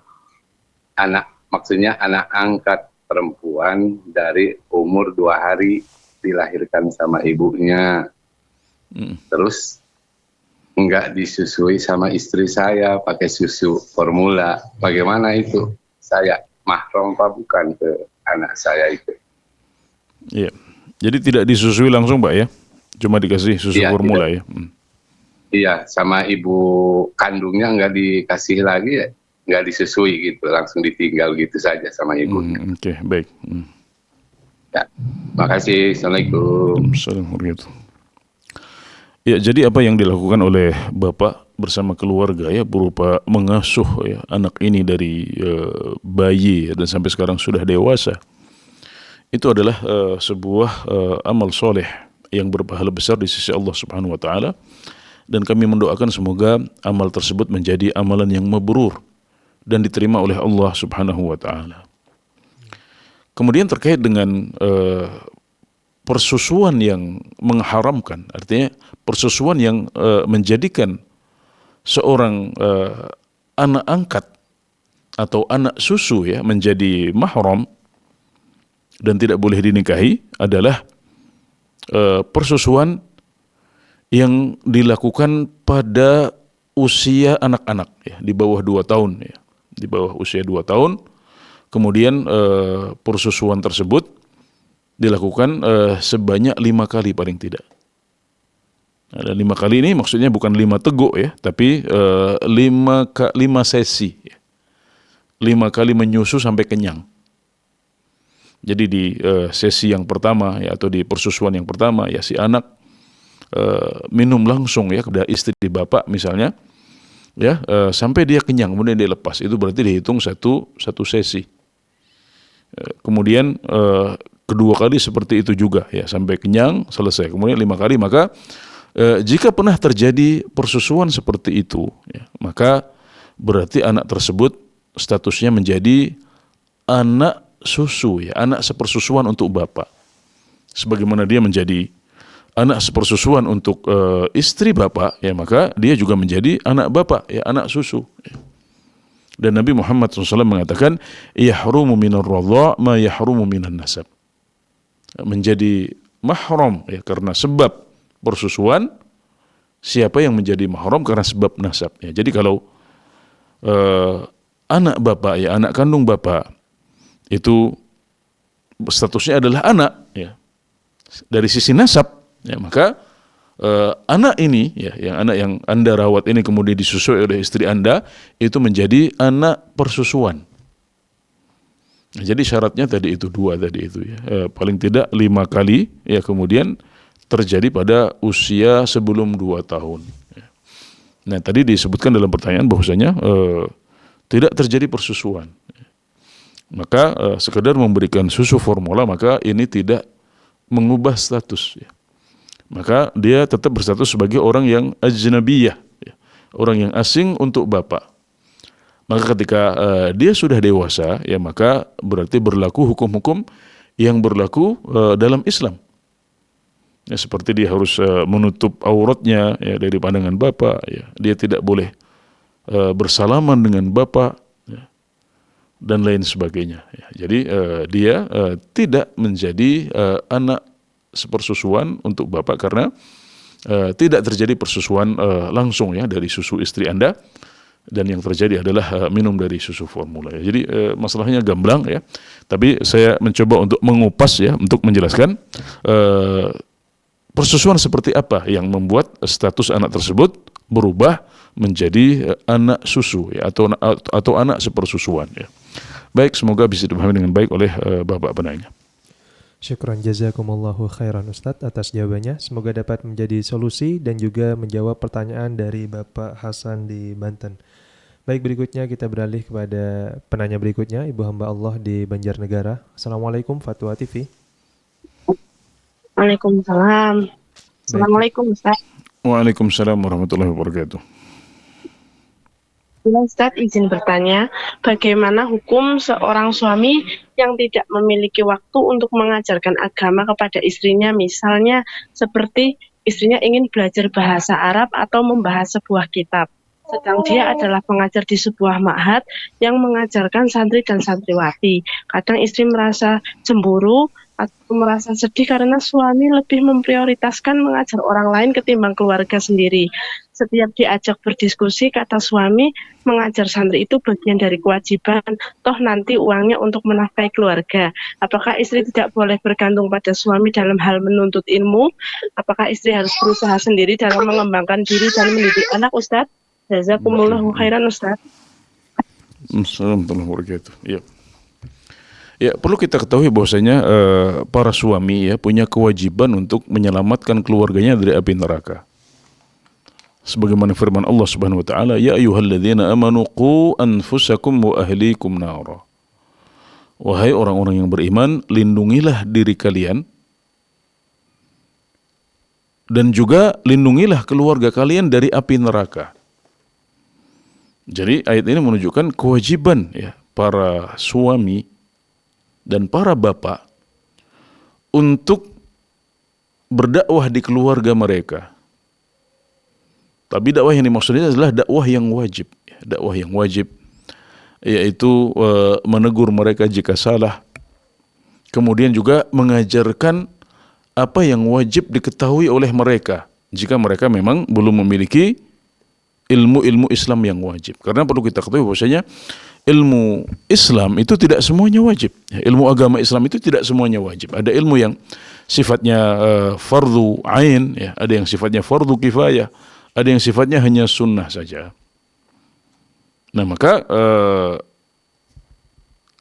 maksudnya anak angkat perempuan dari umur 2 hari dilahirkan sama ibunya. Terus enggak disusui sama istri saya pakai susu formula. Bagaimana itu? Saya mahram apa bukan ke anak saya itu? Iya. Jadi tidak disusui langsung, Pak, ya? Cuma dikasih susu formula, tidak. Ya. Iya, sama ibu kandungnya enggak dikasih lagi, ya? Enggak disusui gitu, langsung ditinggal gitu saja sama ibunya. Oke, baik. Ya, makasih. Assalamualaikum. Assalamualaikum. Ya, jadi apa yang dilakukan oleh Bapak bersama keluarga, ya, berupa mengasuh, ya, anak ini dari bayi, ya, dan sampai sekarang sudah dewasa, itu adalah sebuah amal soleh yang berpahala besar di sisi Allah Subhanahu wa taala, dan kami mendoakan semoga amal tersebut menjadi amalan yang mabrur dan diterima oleh Allah Subhanahu wa taala. Kemudian terkait dengan persusuan yang mengharamkan, artinya persusuan yang menjadikan seorang anak angkat atau anak susu, ya, menjadi mahram, dan tidak boleh dinikahi adalah persusuan yang dilakukan pada usia anak-anak ya, di bawah 2 tahun ya. Di bawah usia 2 tahun, kemudian persusuan tersebut dilakukan sebanyak 5 kali paling tidak. Ada 5 kali ini maksudnya bukan 5 teguk ya, tapi 5 sesi ya. 5 kali menyusu sampai kenyang. Jadi di sesi yang pertama ya, atau di persusuan yang pertama ya, si anak minum langsung ya kepada istri bapak misalnya ya, sampai dia kenyang kemudian dia lepas, itu berarti dihitung satu sesi. Kemudian kedua kali seperti itu juga ya, sampai kenyang selesai, kemudian 5 kali. Maka jika pernah terjadi persusuan seperti itu ya, maka berarti anak tersebut statusnya menjadi anak susu ya, anak sepersusuan untuk bapak, sebagaimana dia menjadi anak sepersusuan untuk istri bapak ya, maka dia juga menjadi anak bapak ya, anak susu ya. Dan Nabi Muhammad SAW mengatakan yahrumu minar radha' ma yahrumu minan nasab, menjadi mahram ya karena sebab persusuan siapa yang menjadi mahram karena sebab nasab ya. Jadi kalau anak bapak ya, anak kandung bapak itu statusnya adalah anak ya dari sisi nasab ya, maka anak ini ya, anak yang Anda rawat ini kemudian disusui oleh istri Anda, itu menjadi anak persusuan. Nah, jadi syaratnya tadi itu 2 tadi itu ya, paling tidak 5 kali ya, kemudian terjadi pada usia sebelum 2 tahun ya. Nah, tadi disebutkan dalam pertanyaan bahwasanya tidak terjadi persusuan ya. Maka sekedar memberikan susu formula, maka ini tidak mengubah status ya. Maka dia tetap berstatus sebagai orang yang ajnabiyah ya, orang yang asing untuk bapak. Maka ketika dia sudah dewasa ya, maka berarti berlaku hukum-hukum yang berlaku dalam Islam ya, seperti dia harus menutup auratnya ya dari pandangan bapak ya, dia tidak boleh bersalaman dengan bapak ya, dan lain sebagainya ya. Jadi dia tidak menjadi anak sepersusuan untuk bapak karena tidak terjadi persusuan langsung ya dari susu istri Anda, dan yang terjadi adalah minum dari susu formula ya. Jadi masalahnya gamblang ya, tapi saya mencoba untuk mengupas ya, untuk menjelaskan persusuan seperti apa yang membuat status anak tersebut berubah menjadi anak susu ya, atau anak sepersusuan ya. Baik, semoga bisa dipahami dengan baik oleh bapak penanya. Syukran jazakumullahu khairan Ustadz atas jawabannya. Semoga dapat menjadi solusi dan juga menjawab pertanyaan dari Bapak Hasan di Banten. Baik, berikutnya kita beralih kepada penanya berikutnya, Ibu hamba Allah di Banjarnegara. Assalamualaikum Fatwa TV. Waalaikumsalam. Assalamualaikum Ustaz. Waalaikumsalam warahmatullahi wabarakatuh. Ustaz, izin bertanya, bagaimana hukum seorang suami yang tidak memiliki waktu untuk mengajarkan agama kepada istrinya, misalnya seperti istrinya ingin belajar bahasa Arab atau membahas sebuah kitab, sedang dia adalah pengajar di sebuah ma'had yang mengajarkan santri dan santriwati. Kadang istri merasa cemburu atau merasa sedih karena suami lebih memprioritaskan mengajar orang lain ketimbang keluarga sendiri. Setiap diajak berdiskusi, kata suami, mengajar santri itu bagian dari kewajiban, toh nanti uangnya untuk menafkahi keluarga. Apakah istri tidak boleh bergantung pada suami dalam hal menuntut ilmu? Apakah istri harus berusaha sendiri dalam mengembangkan diri dan mendidik anak, Ustaz? Jazakumullahu khairan, Ustaz. Assalamualaikum warahmatullahi wabarakatuh. Ya. Ya, perlu kita ketahui bahwasanya para suami ya punya kewajiban untuk menyelamatkan keluarganya dari api neraka. Sebagaimana firman Allah Subhanahu wa taala, ya ayyuhalladzina amanu qu anfusakum wa ahlikum nara. Wahai orang-orang yang beriman, lindungilah diri kalian dan juga lindungilah keluarga kalian dari api neraka. Jadi ayat ini menunjukkan kewajiban ya para suami dan para bapak untuk berdakwah di keluarga mereka. Tapi dakwah yang dimaksudnya adalah dakwah yang wajib. Dakwah yang wajib yaitu menegur mereka jika salah, Kemudian juga mengajarkan apa yang wajib diketahui oleh mereka jika mereka memang belum memiliki ilmu-ilmu Islam yang wajib. Karena perlu kita ketahui bahwasanya ilmu Islam itu tidak semuanya wajib. Ilmu agama Islam itu tidak semuanya wajib. Ada ilmu yang sifatnya fardu ain, ya, ada yang sifatnya fardu kifayah, ada yang sifatnya hanya sunnah saja. Nah, maka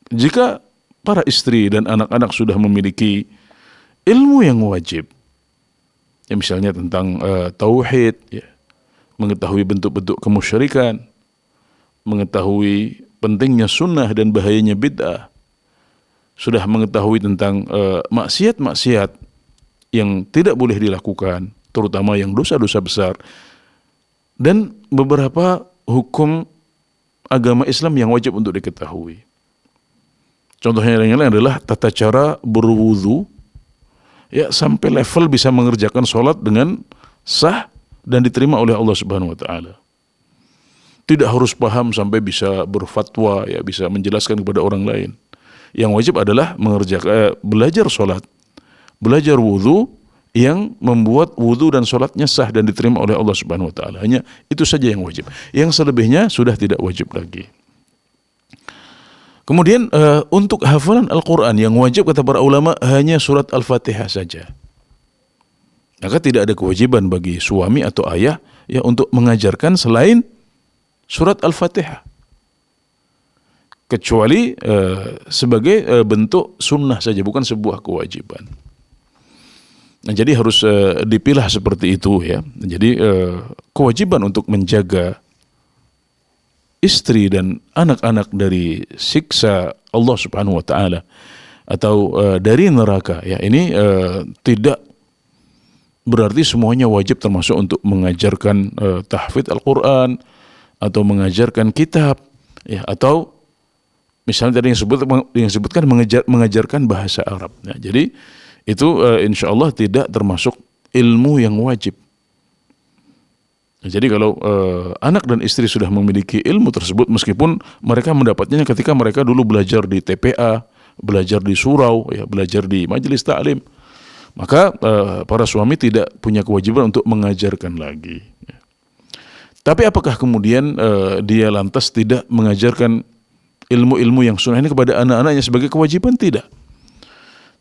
jika para istri dan anak-anak sudah memiliki ilmu yang wajib, ya misalnya tentang tauhid, ya, mengetahui bentuk-bentuk kemusyrikan, mengetahui pentingnya sunnah dan bahayanya bid'ah, sudah mengetahui tentang maksiat-maksiat yang tidak boleh dilakukan, terutama yang dosa-dosa besar, dan beberapa hukum agama Islam yang wajib untuk diketahui. Contohnya yang lain adalah tata cara berwudu, ya, sampai level bisa mengerjakan sholat dengan sah dan diterima oleh Allah Subhanahu wa taala. Tidak harus paham sampai bisa berfatwa, ya, bisa menjelaskan kepada orang lain. Yang wajib adalah belajar sholat, belajar wudu yang membuat wudu dan sholatnya sah dan diterima oleh Allah Subhanahu wa taala. Hanya itu saja yang wajib. Yang selebihnya sudah tidak wajib lagi. Kemudian untuk hafalan Al-Quran yang wajib kata para ulama hanya surat Al-Fatihah saja. Maka tidak ada kewajiban bagi suami atau ayah, ya, untuk mengajarkan selain surat Al-Fatihah. Kecuali sebagai bentuk sunnah saja, bukan sebuah kewajiban. Nah, jadi harus dipilah seperti itu, ya. Jadi kewajiban untuk menjaga istri dan anak-anak dari siksa Allah Subhanahu wa taala atau dari neraka, ya, ini tidak berarti semuanya wajib, termasuk untuk mengajarkan tahfidz Al-Quran atau mengajarkan kitab, ya, atau misalnya tadi yang disebutkan mengajarkan bahasa Arab. Nah, jadi itu insya Allah tidak termasuk ilmu yang wajib. Nah, jadi kalau anak dan istri sudah memiliki ilmu tersebut, meskipun mereka mendapatnya ketika mereka dulu belajar di TPA, belajar di surau, ya, belajar di majelis ta'lim, maka para suami tidak punya kewajiban untuk mengajarkan lagi. Ya. Tapi apakah kemudian dia lantas tidak mengajarkan ilmu-ilmu yang sunnah ini kepada anak-anaknya sebagai kewajiban? Tidak.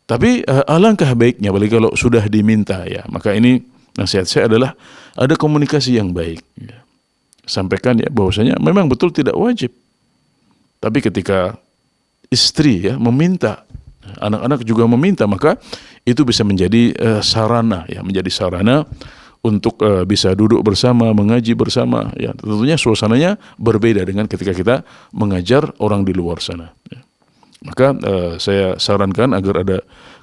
Tapi alangkah baiknya, apalagi kalau sudah diminta, ya, maka ini nasihat saya adalah ada komunikasi yang baik, ya. Sampaikan, ya, bahwasanya memang betul tidak wajib. Tapi ketika istri, ya, meminta, anak-anak juga meminta, maka itu bisa menjadi sarana, ya, menjadi sarana untuk bisa duduk bersama, mengaji bersama, ya. Tentunya suasananya berbeda dengan ketika kita mengajar orang di luar sana, ya. Maka saya sarankan agar ada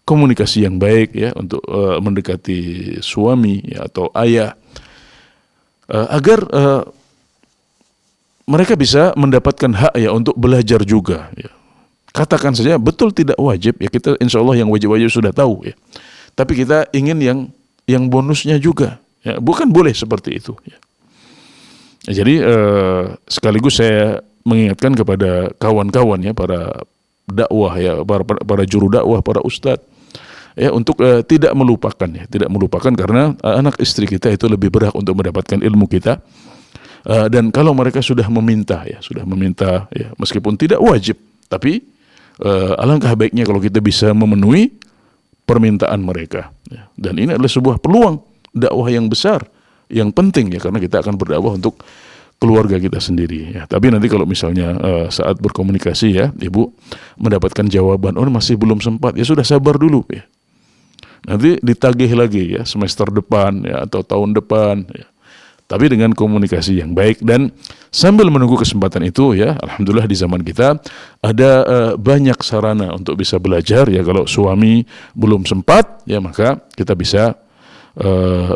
komunikasi yang baik, ya, untuk mendekati suami, ya, atau ayah, agar mereka bisa mendapatkan hak, ya, untuk belajar juga, ya. Katakan saja betul tidak wajib, ya, kita insya Allah yang wajib-wajib sudah tahu, ya. Tapi kita ingin yang bonusnya juga, ya, bukan boleh seperti itu, ya. Jadi sekaligus saya mengingatkan kepada kawan-kawan, ya, para dakwah, ya, para juru dakwah, para ustadz, ya, untuk tidak melupakan, ya, tidak melupakan, karena anak istri kita itu lebih berhak untuk mendapatkan ilmu kita. Dan kalau mereka sudah meminta, ya, ya, meskipun tidak wajib, tapi alangkah baiknya kalau kita bisa memenuhi permintaan mereka, ya. Dan ini adalah sebuah peluang dakwah yang besar, yang penting, ya, karena kita akan berdakwah untuk keluarga kita sendiri, ya. Tapi nanti kalau misalnya saat berkomunikasi, ya, ibu mendapatkan jawaban, oh masih belum sempat, ya sudah, sabar dulu, ya. Nanti ditagih lagi, ya, semester depan, ya, atau tahun depan, ya. Tapi dengan komunikasi yang baik, dan sambil menunggu kesempatan itu, ya, alhamdulillah di zaman kita ada banyak sarana untuk bisa belajar, ya. Kalau suami belum sempat, ya, maka kita bisa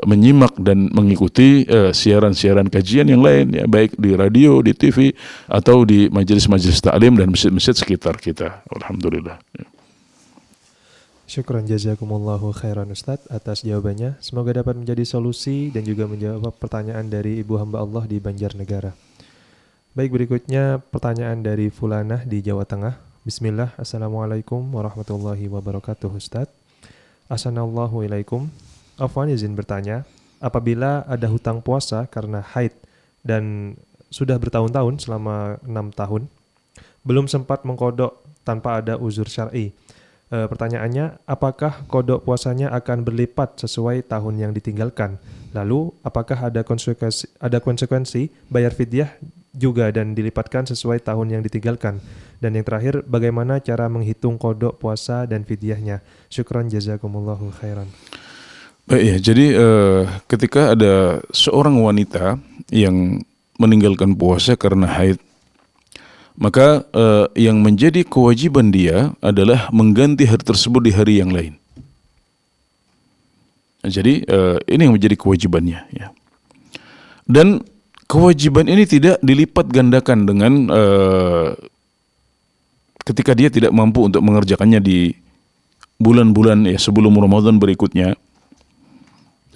menyimak dan mengikuti siaran-siaran kajian yang lain, ya, baik di radio, di TV, atau di majelis-majelis ta'lim dan masjid-masjid sekitar kita. Alhamdulillah, ya. Syukran jazakumullahu khairan Ustadz atas jawabannya. Semoga dapat menjadi solusi dan juga menjawab pertanyaan dari ibu hamba Allah di Banjarnegara. Baik, berikutnya pertanyaan dari Fulanah di Jawa Tengah. Bismillah, Assalamualaikum warahmatullahi wabarakatuh Ustadz. Assalamualaikum ilaikum. Afwan izin bertanya, apabila ada hutang puasa karena haid dan sudah bertahun-tahun selama 6 tahun, belum sempat mengkodok tanpa ada uzur syar'i. Pertanyaannya, apakah kodok puasanya akan berlipat sesuai tahun yang ditinggalkan? Lalu, apakah ada konsekuensi bayar fidyah juga dan dilipatkan sesuai tahun yang ditinggalkan? Dan yang terakhir, bagaimana cara menghitung kodok puasa dan fidyahnya? Syukran jazakumullahu khairan. Baik ya, jadi ketika ada seorang wanita yang meninggalkan puasa karena haid, maka yang menjadi kewajiban dia adalah mengganti hari tersebut di hari yang lain. Jadi ini yang menjadi kewajibannya. Ya. Dan kewajiban ini tidak dilipat gandakan dengan ketika dia tidak mampu untuk mengerjakannya di bulan-bulan ya sebelum Ramadan berikutnya,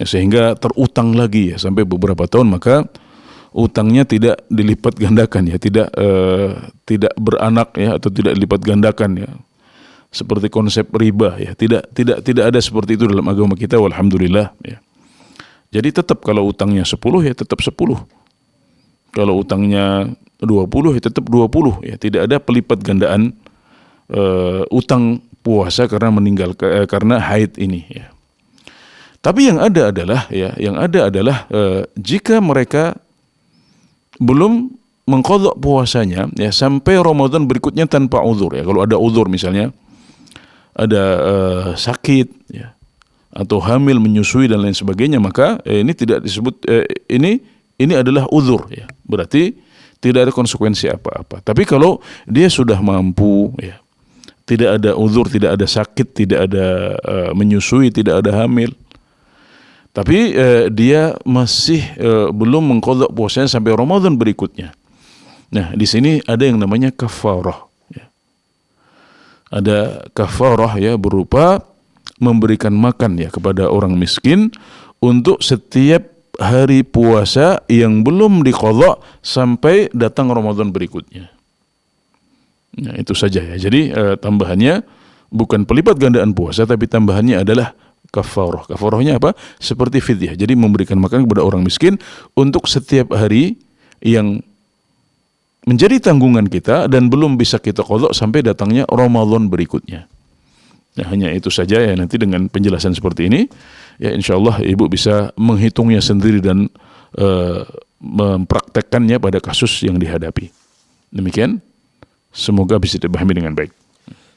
ya, sehingga terutang lagi ya sampai beberapa tahun, maka utangnya tidak dilipat gandakan ya, tidak beranak ya atau tidak dilipat gandakan ya. Seperti konsep riba ya, tidak ada seperti itu dalam agama kita, walhamdulillah ya. Jadi tetap kalau utangnya 10 ya tetap 10. Kalau utangnya 20 ya tetap 20 ya, tidak ada pelipat gandaan utang puasa karena haid ini ya. Tapi yang ada adalah jika mereka belum mengqadha puasanya ya sampai Ramadan berikutnya tanpa uzur ya. Kalau ada uzur misalnya ada sakit ya atau hamil, menyusui dan lain sebagainya, maka ini tidak disebut ini adalah uzur ya. Berarti tidak ada konsekuensi apa-apa. Tapi kalau dia sudah mampu ya, tidak ada uzur, tidak ada sakit, tidak ada menyusui, tidak ada hamil, tapi dia masih belum mengqadha puasanya sampai Ramadan berikutnya. Nah, di sini ada yang namanya kafarah. Ya. Ada kafarah ya berupa memberikan makan ya kepada orang miskin untuk setiap hari puasa yang belum diqadha sampai datang Ramadan berikutnya. Nah, itu saja ya. Jadi tambahannya bukan pelipat gandaan puasa, tapi tambahannya adalah kafarah. Kafarahnya apa? Seperti fidyah. Jadi memberikan makan kepada orang miskin untuk setiap hari yang menjadi tanggungan kita dan belum bisa kita qadha sampai datangnya Ramadan berikutnya. Nah, hanya itu saja ya. Nanti dengan penjelasan seperti ini ya insyaallah ibu bisa menghitungnya sendiri dan mempraktekkannya pada kasus yang dihadapi. Demikian, semoga bisa dipahami dengan baik.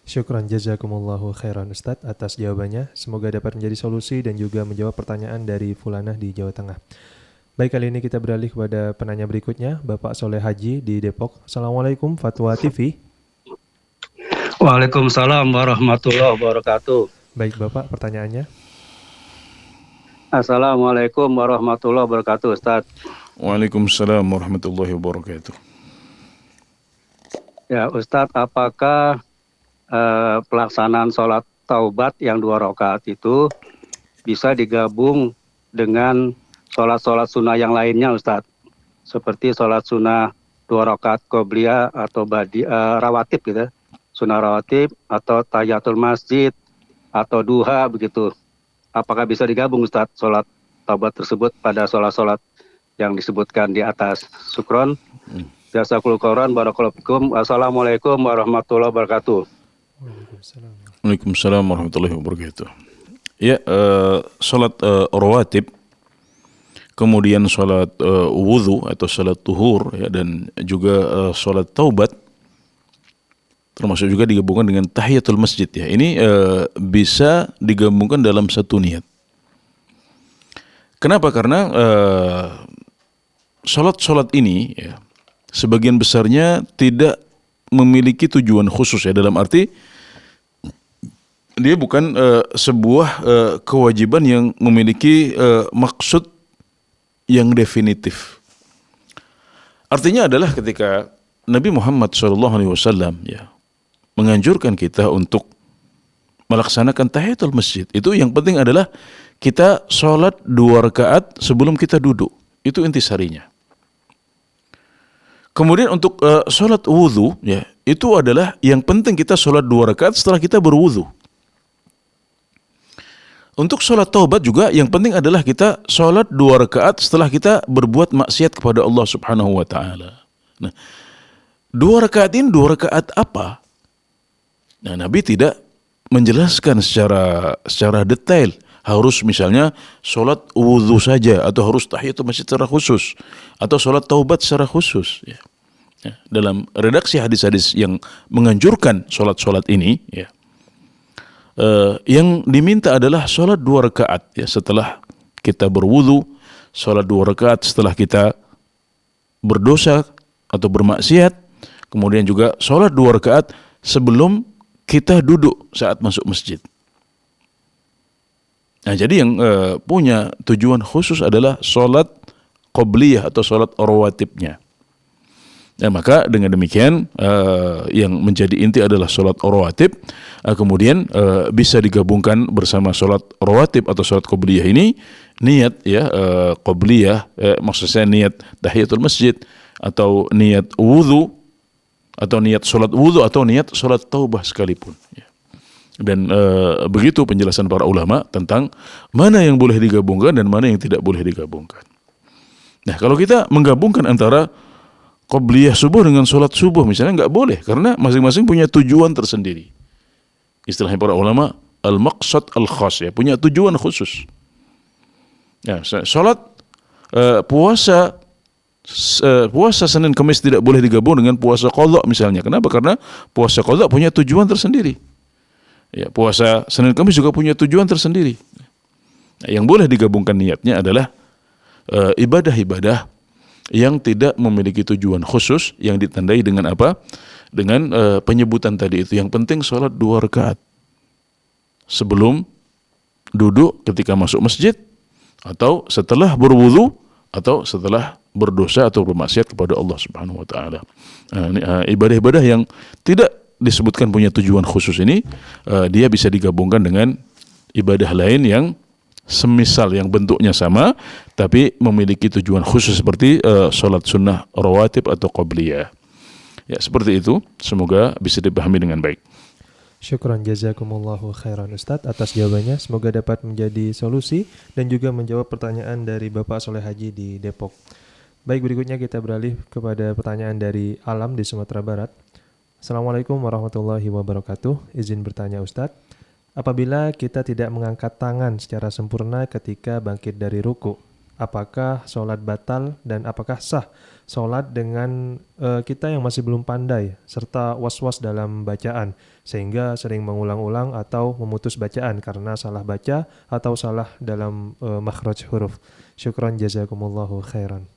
Syukran jazakumullahu khairan Ustadz atas jawabannya. Semoga dapat menjadi solusi dan juga menjawab pertanyaan dari Fulanah di Jawa Tengah. Baik, kali ini kita beralih kepada penanya berikutnya, Bapak Soleh Haji di Depok. Assalamualaikum, Fatwa TV. Waalaikumsalam warahmatullahi wabarakatuh. Baik Bapak, pertanyaannya. Assalamualaikum warahmatullahi wabarakatuh, Ustaz. Waalaikumsalam warahmatullahi wabarakatuh. Ya Ustaz, apakah pelaksanaan sholat taubat yang 2 rakaat itu bisa digabung dengan sholat-sholat sunnah yang lainnya, Ustaz? Seperti sholat sunnah 2 rakaat qobliyah atau rawatib gitu, sunnah rawatib atau tahiyatul masjid atau duha begitu. Apakah bisa digabung, Ustaz, sholat taubat tersebut pada sholat-sholat yang disebutkan di atas? Syukron. Jazakumullahu khairan, barakallahu fikum. Assalamualaikum warahmatullahi wabarakatuh. Waalaikumsalam warahmatullahi wabarakatuh. Ya, sholat rawatib, kemudian sholat wudhu atau sholat tuhur ya, dan juga sholat taubat, termasuk juga digabungkan dengan tahiyatul masjid ya. Ini bisa digabungkan dalam satu niat. Kenapa? Karena sholat-sholat ini ya, sebagian besarnya tidak memiliki tujuan khusus ya, dalam arti dia bukan sebuah kewajiban yang memiliki maksud yang definitif. Artinya adalah ketika Nabi Muhammad SAW ya menganjurkan kita untuk melaksanakan tahiyatul masjid, itu yang penting adalah kita sholat 2 rakaat sebelum kita duduk. Itu intisarinya. Kemudian untuk sholat wudhu, ya, itu adalah yang penting kita sholat 2 rakaat setelah kita berwudhu. Untuk sholat taubat juga yang penting adalah kita sholat 2 rakaat setelah kita berbuat maksiat kepada Allah Subhanahu wa taala. Nah, 2 rakaat ini 2 rakaat apa? Nah, Nabi tidak menjelaskan secara detail. Harus misalnya sholat wudhu saja, atau harus tahiyatul masjid secara khusus, atau sholat taubat secara khusus. Ya. Ya, dalam redaksi hadis-hadis yang menganjurkan sholat-sholat ini, ya, yang diminta adalah sholat 2 rakaat ya, setelah kita berwudhu, sholat 2 rakaat setelah kita berdosa atau bermaksiat, kemudian juga sholat 2 rakaat sebelum kita duduk saat masuk masjid. Nah, jadi yang punya tujuan khusus adalah sholat qobliyah atau sholat rawatibnya. Nah, maka dengan demikian yang menjadi inti adalah sholat rawatib, kemudian bisa digabungkan bersama sholat rawatib atau sholat qobliyah ini, niat ya qobliyah, maksud saya niat tahiyatul masjid, atau niat wudhu, atau niat sholat wudhu, atau niat sholat taubah sekalipun. Ya. Dan begitu penjelasan para ulama tentang mana yang boleh digabungkan dan mana yang tidak boleh digabungkan. Nah, kalau kita menggabungkan antara qobliyah subuh dengan sholat subuh misalnya, nggak boleh, karena masing-masing punya tujuan tersendiri. Istilahnya para ulama al-maqsad al-khas, ya, punya tujuan khusus. Ya, sholat puasa Senin Kamis tidak boleh digabung dengan puasa qadha misalnya. Kenapa? Karena puasa qadha punya tujuan tersendiri. Ya, puasa Senin Kamis juga punya tujuan tersendiri. Nah, yang boleh digabungkan niatnya adalah ibadah-ibadah yang tidak memiliki tujuan khusus, yang ditandai dengan apa? Dengan penyebutan tadi itu. Yang penting sholat 2 rakaat sebelum duduk ketika masuk masjid, atau setelah berwudu, atau setelah berdosa atau bermaksiat kepada Allah Subhanahu wa taala. Ibadah-ibadah yang tidak disebutkan punya tujuan khusus ini, dia bisa digabungkan dengan ibadah lain yang semisal, yang bentuknya sama tapi memiliki tujuan khusus, seperti sholat sunnah rawatib atau qobliyah. Ya, seperti itu. Semoga bisa dipahami dengan baik. Syukran jazakumullahu khairan Ustadz atas jawabannya. Semoga dapat menjadi solusi dan juga menjawab pertanyaan dari Bapak Soleh Haji di Depok. Baik, berikutnya kita beralih kepada pertanyaan dari Alam di Sumatera Barat. Assalamualaikum warahmatullahi wabarakatuh. Izin bertanya Ustadz, apabila kita tidak mengangkat tangan secara sempurna ketika bangkit dari ruku, apakah sholat batal dan apakah sah sholat dengan kita yang masih belum pandai serta was-was dalam bacaan sehingga sering mengulang-ulang atau memutus bacaan karena salah baca atau salah dalam makhraj huruf. Syukran jazakumullahu khairan.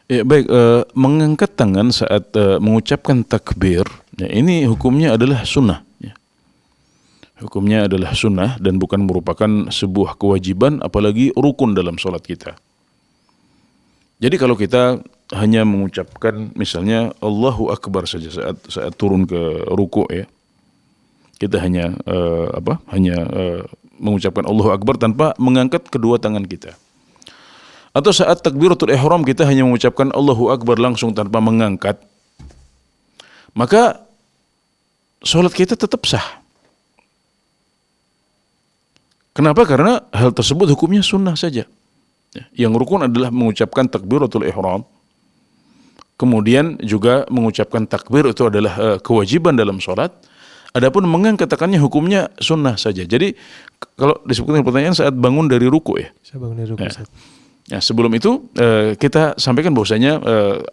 Ya, baik, mengangkat tangan saat mengucapkan takbir, ya, ini hukumnya adalah sunnah. Ya. Hukumnya adalah sunnah dan bukan merupakan sebuah kewajiban, apalagi rukun dalam sholat kita. Jadi kalau kita hanya mengucapkan misalnya Allahu Akbar saja saat turun ke ruku, ya, kita hanya mengucapkan Allahu Akbar tanpa mengangkat kedua tangan kita. Atau saat takbiratul ihram kita hanya mengucapkan Allahu Akbar langsung tanpa mengangkat, maka sholat kita tetap sah. Kenapa? Karena hal tersebut hukumnya sunnah saja. Yang rukun adalah mengucapkan takbiratul ihram, kemudian juga mengucapkan takbir itu adalah kewajiban dalam sholat. Adapun mengangkat tangannya hukumnya sunnah saja. Jadi kalau disebutkan pertanyaan saat bangun dari ruku, ya. Saya bangun dari ruku. Ya, sebelum itu kita sampaikan bahwasanya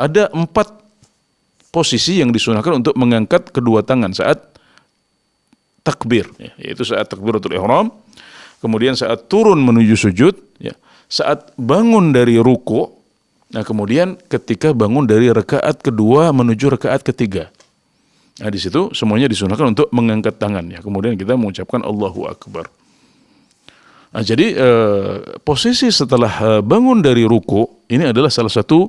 ada 4 posisi yang disunahkan untuk mengangkat kedua tangan saat takbir, ya, yaitu saat takbiratul ihram, kemudian saat turun menuju sujud, ya, saat bangun dari ruku, nah kemudian ketika bangun dari rakaat kedua menuju rakaat ketiga. Nah, di situ semuanya disunahkan untuk mengangkat tangan, ya. Kemudian kita mengucapkan Allahu Akbar. Nah, jadi posisi setelah bangun dari ruku ini adalah salah satu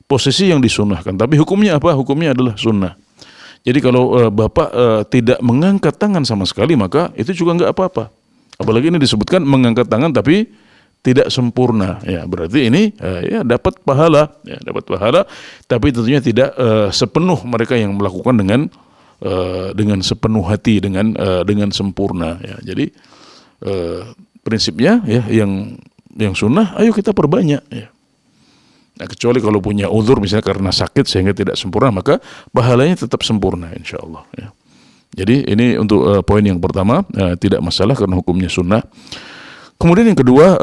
posisi yang disunahkan. Tapi hukumnya apa? Hukumnya adalah sunnah. Jadi kalau Bapak tidak mengangkat tangan sama sekali, maka itu juga nggak apa-apa. Apalagi ini disebutkan mengangkat tangan tapi tidak sempurna, ya berarti ini ya dapat pahala, tapi tentunya tidak sepenuh mereka yang melakukan dengan sepenuh hati, dengan sempurna, ya. Jadi prinsipnya ya yang sunnah, ayo kita perbanyak, ya. Nah, kecuali kalau punya uzur misalnya karena sakit sehingga tidak sempurna, maka pahalanya tetap sempurna insyaallah, ya. Jadi ini untuk poin yang pertama, tidak masalah karena hukumnya sunnah. Kemudian yang kedua,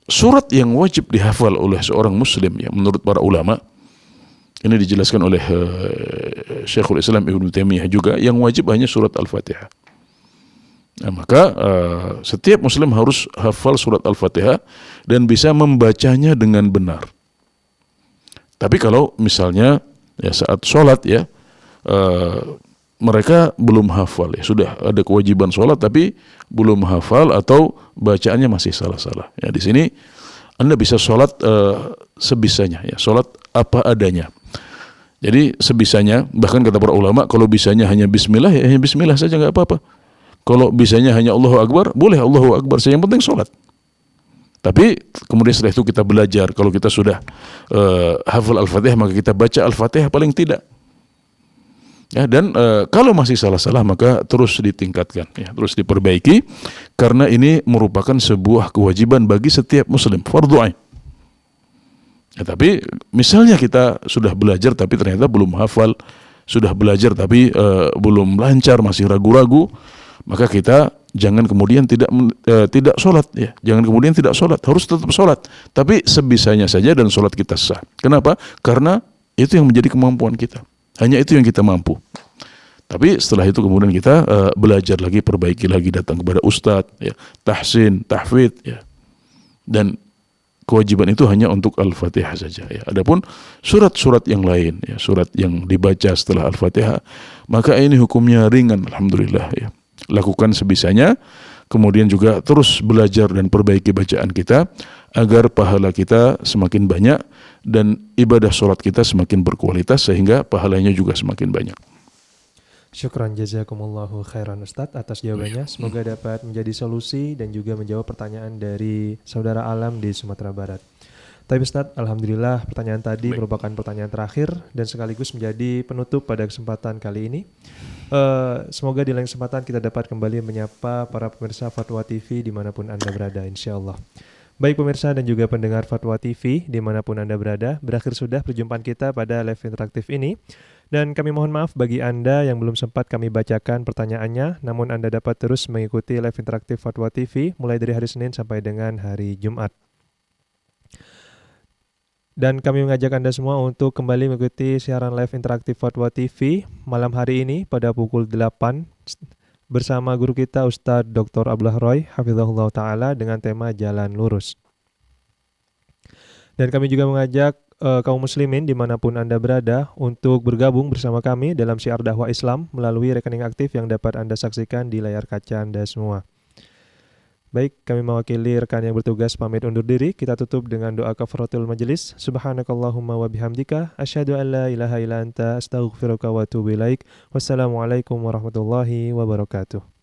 surat yang wajib dihafal oleh seorang muslim, ya, menurut para ulama, ini dijelaskan oleh Syekhul Islam Ibnu Taimiyah juga, yang wajib hanya surat Al-Fatihah. Nah, maka setiap muslim harus hafal surat Al-Fatihah dan bisa membacanya dengan benar. Tapi kalau misalnya ya saat sholat, ya mereka belum hafal, ya sudah ada kewajiban sholat tapi belum hafal atau bacaannya masih salah-salah, ya di sini Anda bisa sholat sebisanya, ya sholat apa adanya. Jadi sebisanya, bahkan kata para ulama, kalau bisanya hanya bismillah, ya hanya bismillah saja, nggak apa-apa. Kalau bisanya hanya Allahu Akbar, boleh Allahu Akbar saja, yang penting sholat. Tapi kemudian setelah itu kita belajar, kalau kita sudah hafal Al-Fatihah, maka kita baca Al-Fatihah paling tidak. Ya, dan kalau masih salah-salah maka terus ditingkatkan, ya, terus diperbaiki, karena ini merupakan sebuah kewajiban bagi setiap muslim, fardhu ain. Ya, tapi misalnya kita sudah belajar tapi ternyata belum hafal, sudah belajar tapi belum lancar, masih ragu-ragu, maka kita jangan kemudian tidak sholat, ya. Jangan kemudian tidak sholat, harus tetap sholat, tapi sebisanya saja dan sholat kita sah. Kenapa? Karena itu yang menjadi kemampuan kita, hanya itu yang kita mampu. Tapi setelah itu kemudian kita belajar lagi, perbaiki lagi, datang kepada ustadz, ya, tahsin, tahfidz, ya. Dan kewajiban itu hanya untuk Al-Fatihah saja, ya. Adapun surat-surat yang lain, ya, surat yang dibaca setelah Al-Fatihah, maka ini hukumnya ringan, alhamdulillah, ya. Lakukan sebisanya, kemudian juga terus belajar dan perbaiki bacaan kita agar pahala kita semakin banyak dan ibadah sholat kita semakin berkualitas sehingga pahalanya juga semakin banyak. Syukran jazakumullahu khairan Ustadz atas jawabannya. Semoga dapat menjadi solusi dan juga menjawab pertanyaan dari saudara Alam di Sumatera Barat. Tapi Ustadz, alhamdulillah pertanyaan tadi merupakan pertanyaan terakhir dan sekaligus menjadi penutup pada kesempatan kali ini. Semoga di lain kesempatan kita dapat kembali menyapa para pemirsa Fatwa TV dimanapun Anda berada, insya Allah. Baik pemirsa dan juga pendengar Fatwa TV dimanapun Anda berada, berakhir sudah perjumpaan kita pada live interaktif ini. Dan kami mohon maaf bagi Anda yang belum sempat kami bacakan pertanyaannya, namun Anda dapat terus mengikuti live interaktif Fatwa TV mulai dari hari Senin sampai dengan hari Jumat. Dan kami mengajak Anda semua untuk kembali mengikuti siaran live interaktif Fatwa TV malam hari ini pada pukul 8 bersama guru kita Ustadz Dr. Abdullah Roy hafizahullah ta'ala dengan tema Jalan Lurus. Dan kami juga mengajak kaum muslimin dimanapun Anda berada untuk bergabung bersama kami dalam syiar dakwah Islam melalui rekening aktif yang dapat Anda saksikan di layar kaca Anda semua. Baik, kami mewakili rekan yang bertugas pamit undur diri. Kita tutup dengan doa kafaratul majelis. Subhanakallahumma wa bihamdika asyhadu an la ilaha illa anta astaghfiruka wa atubu ilaik. Wassalamualaikum warahmatullahi wabarakatuh.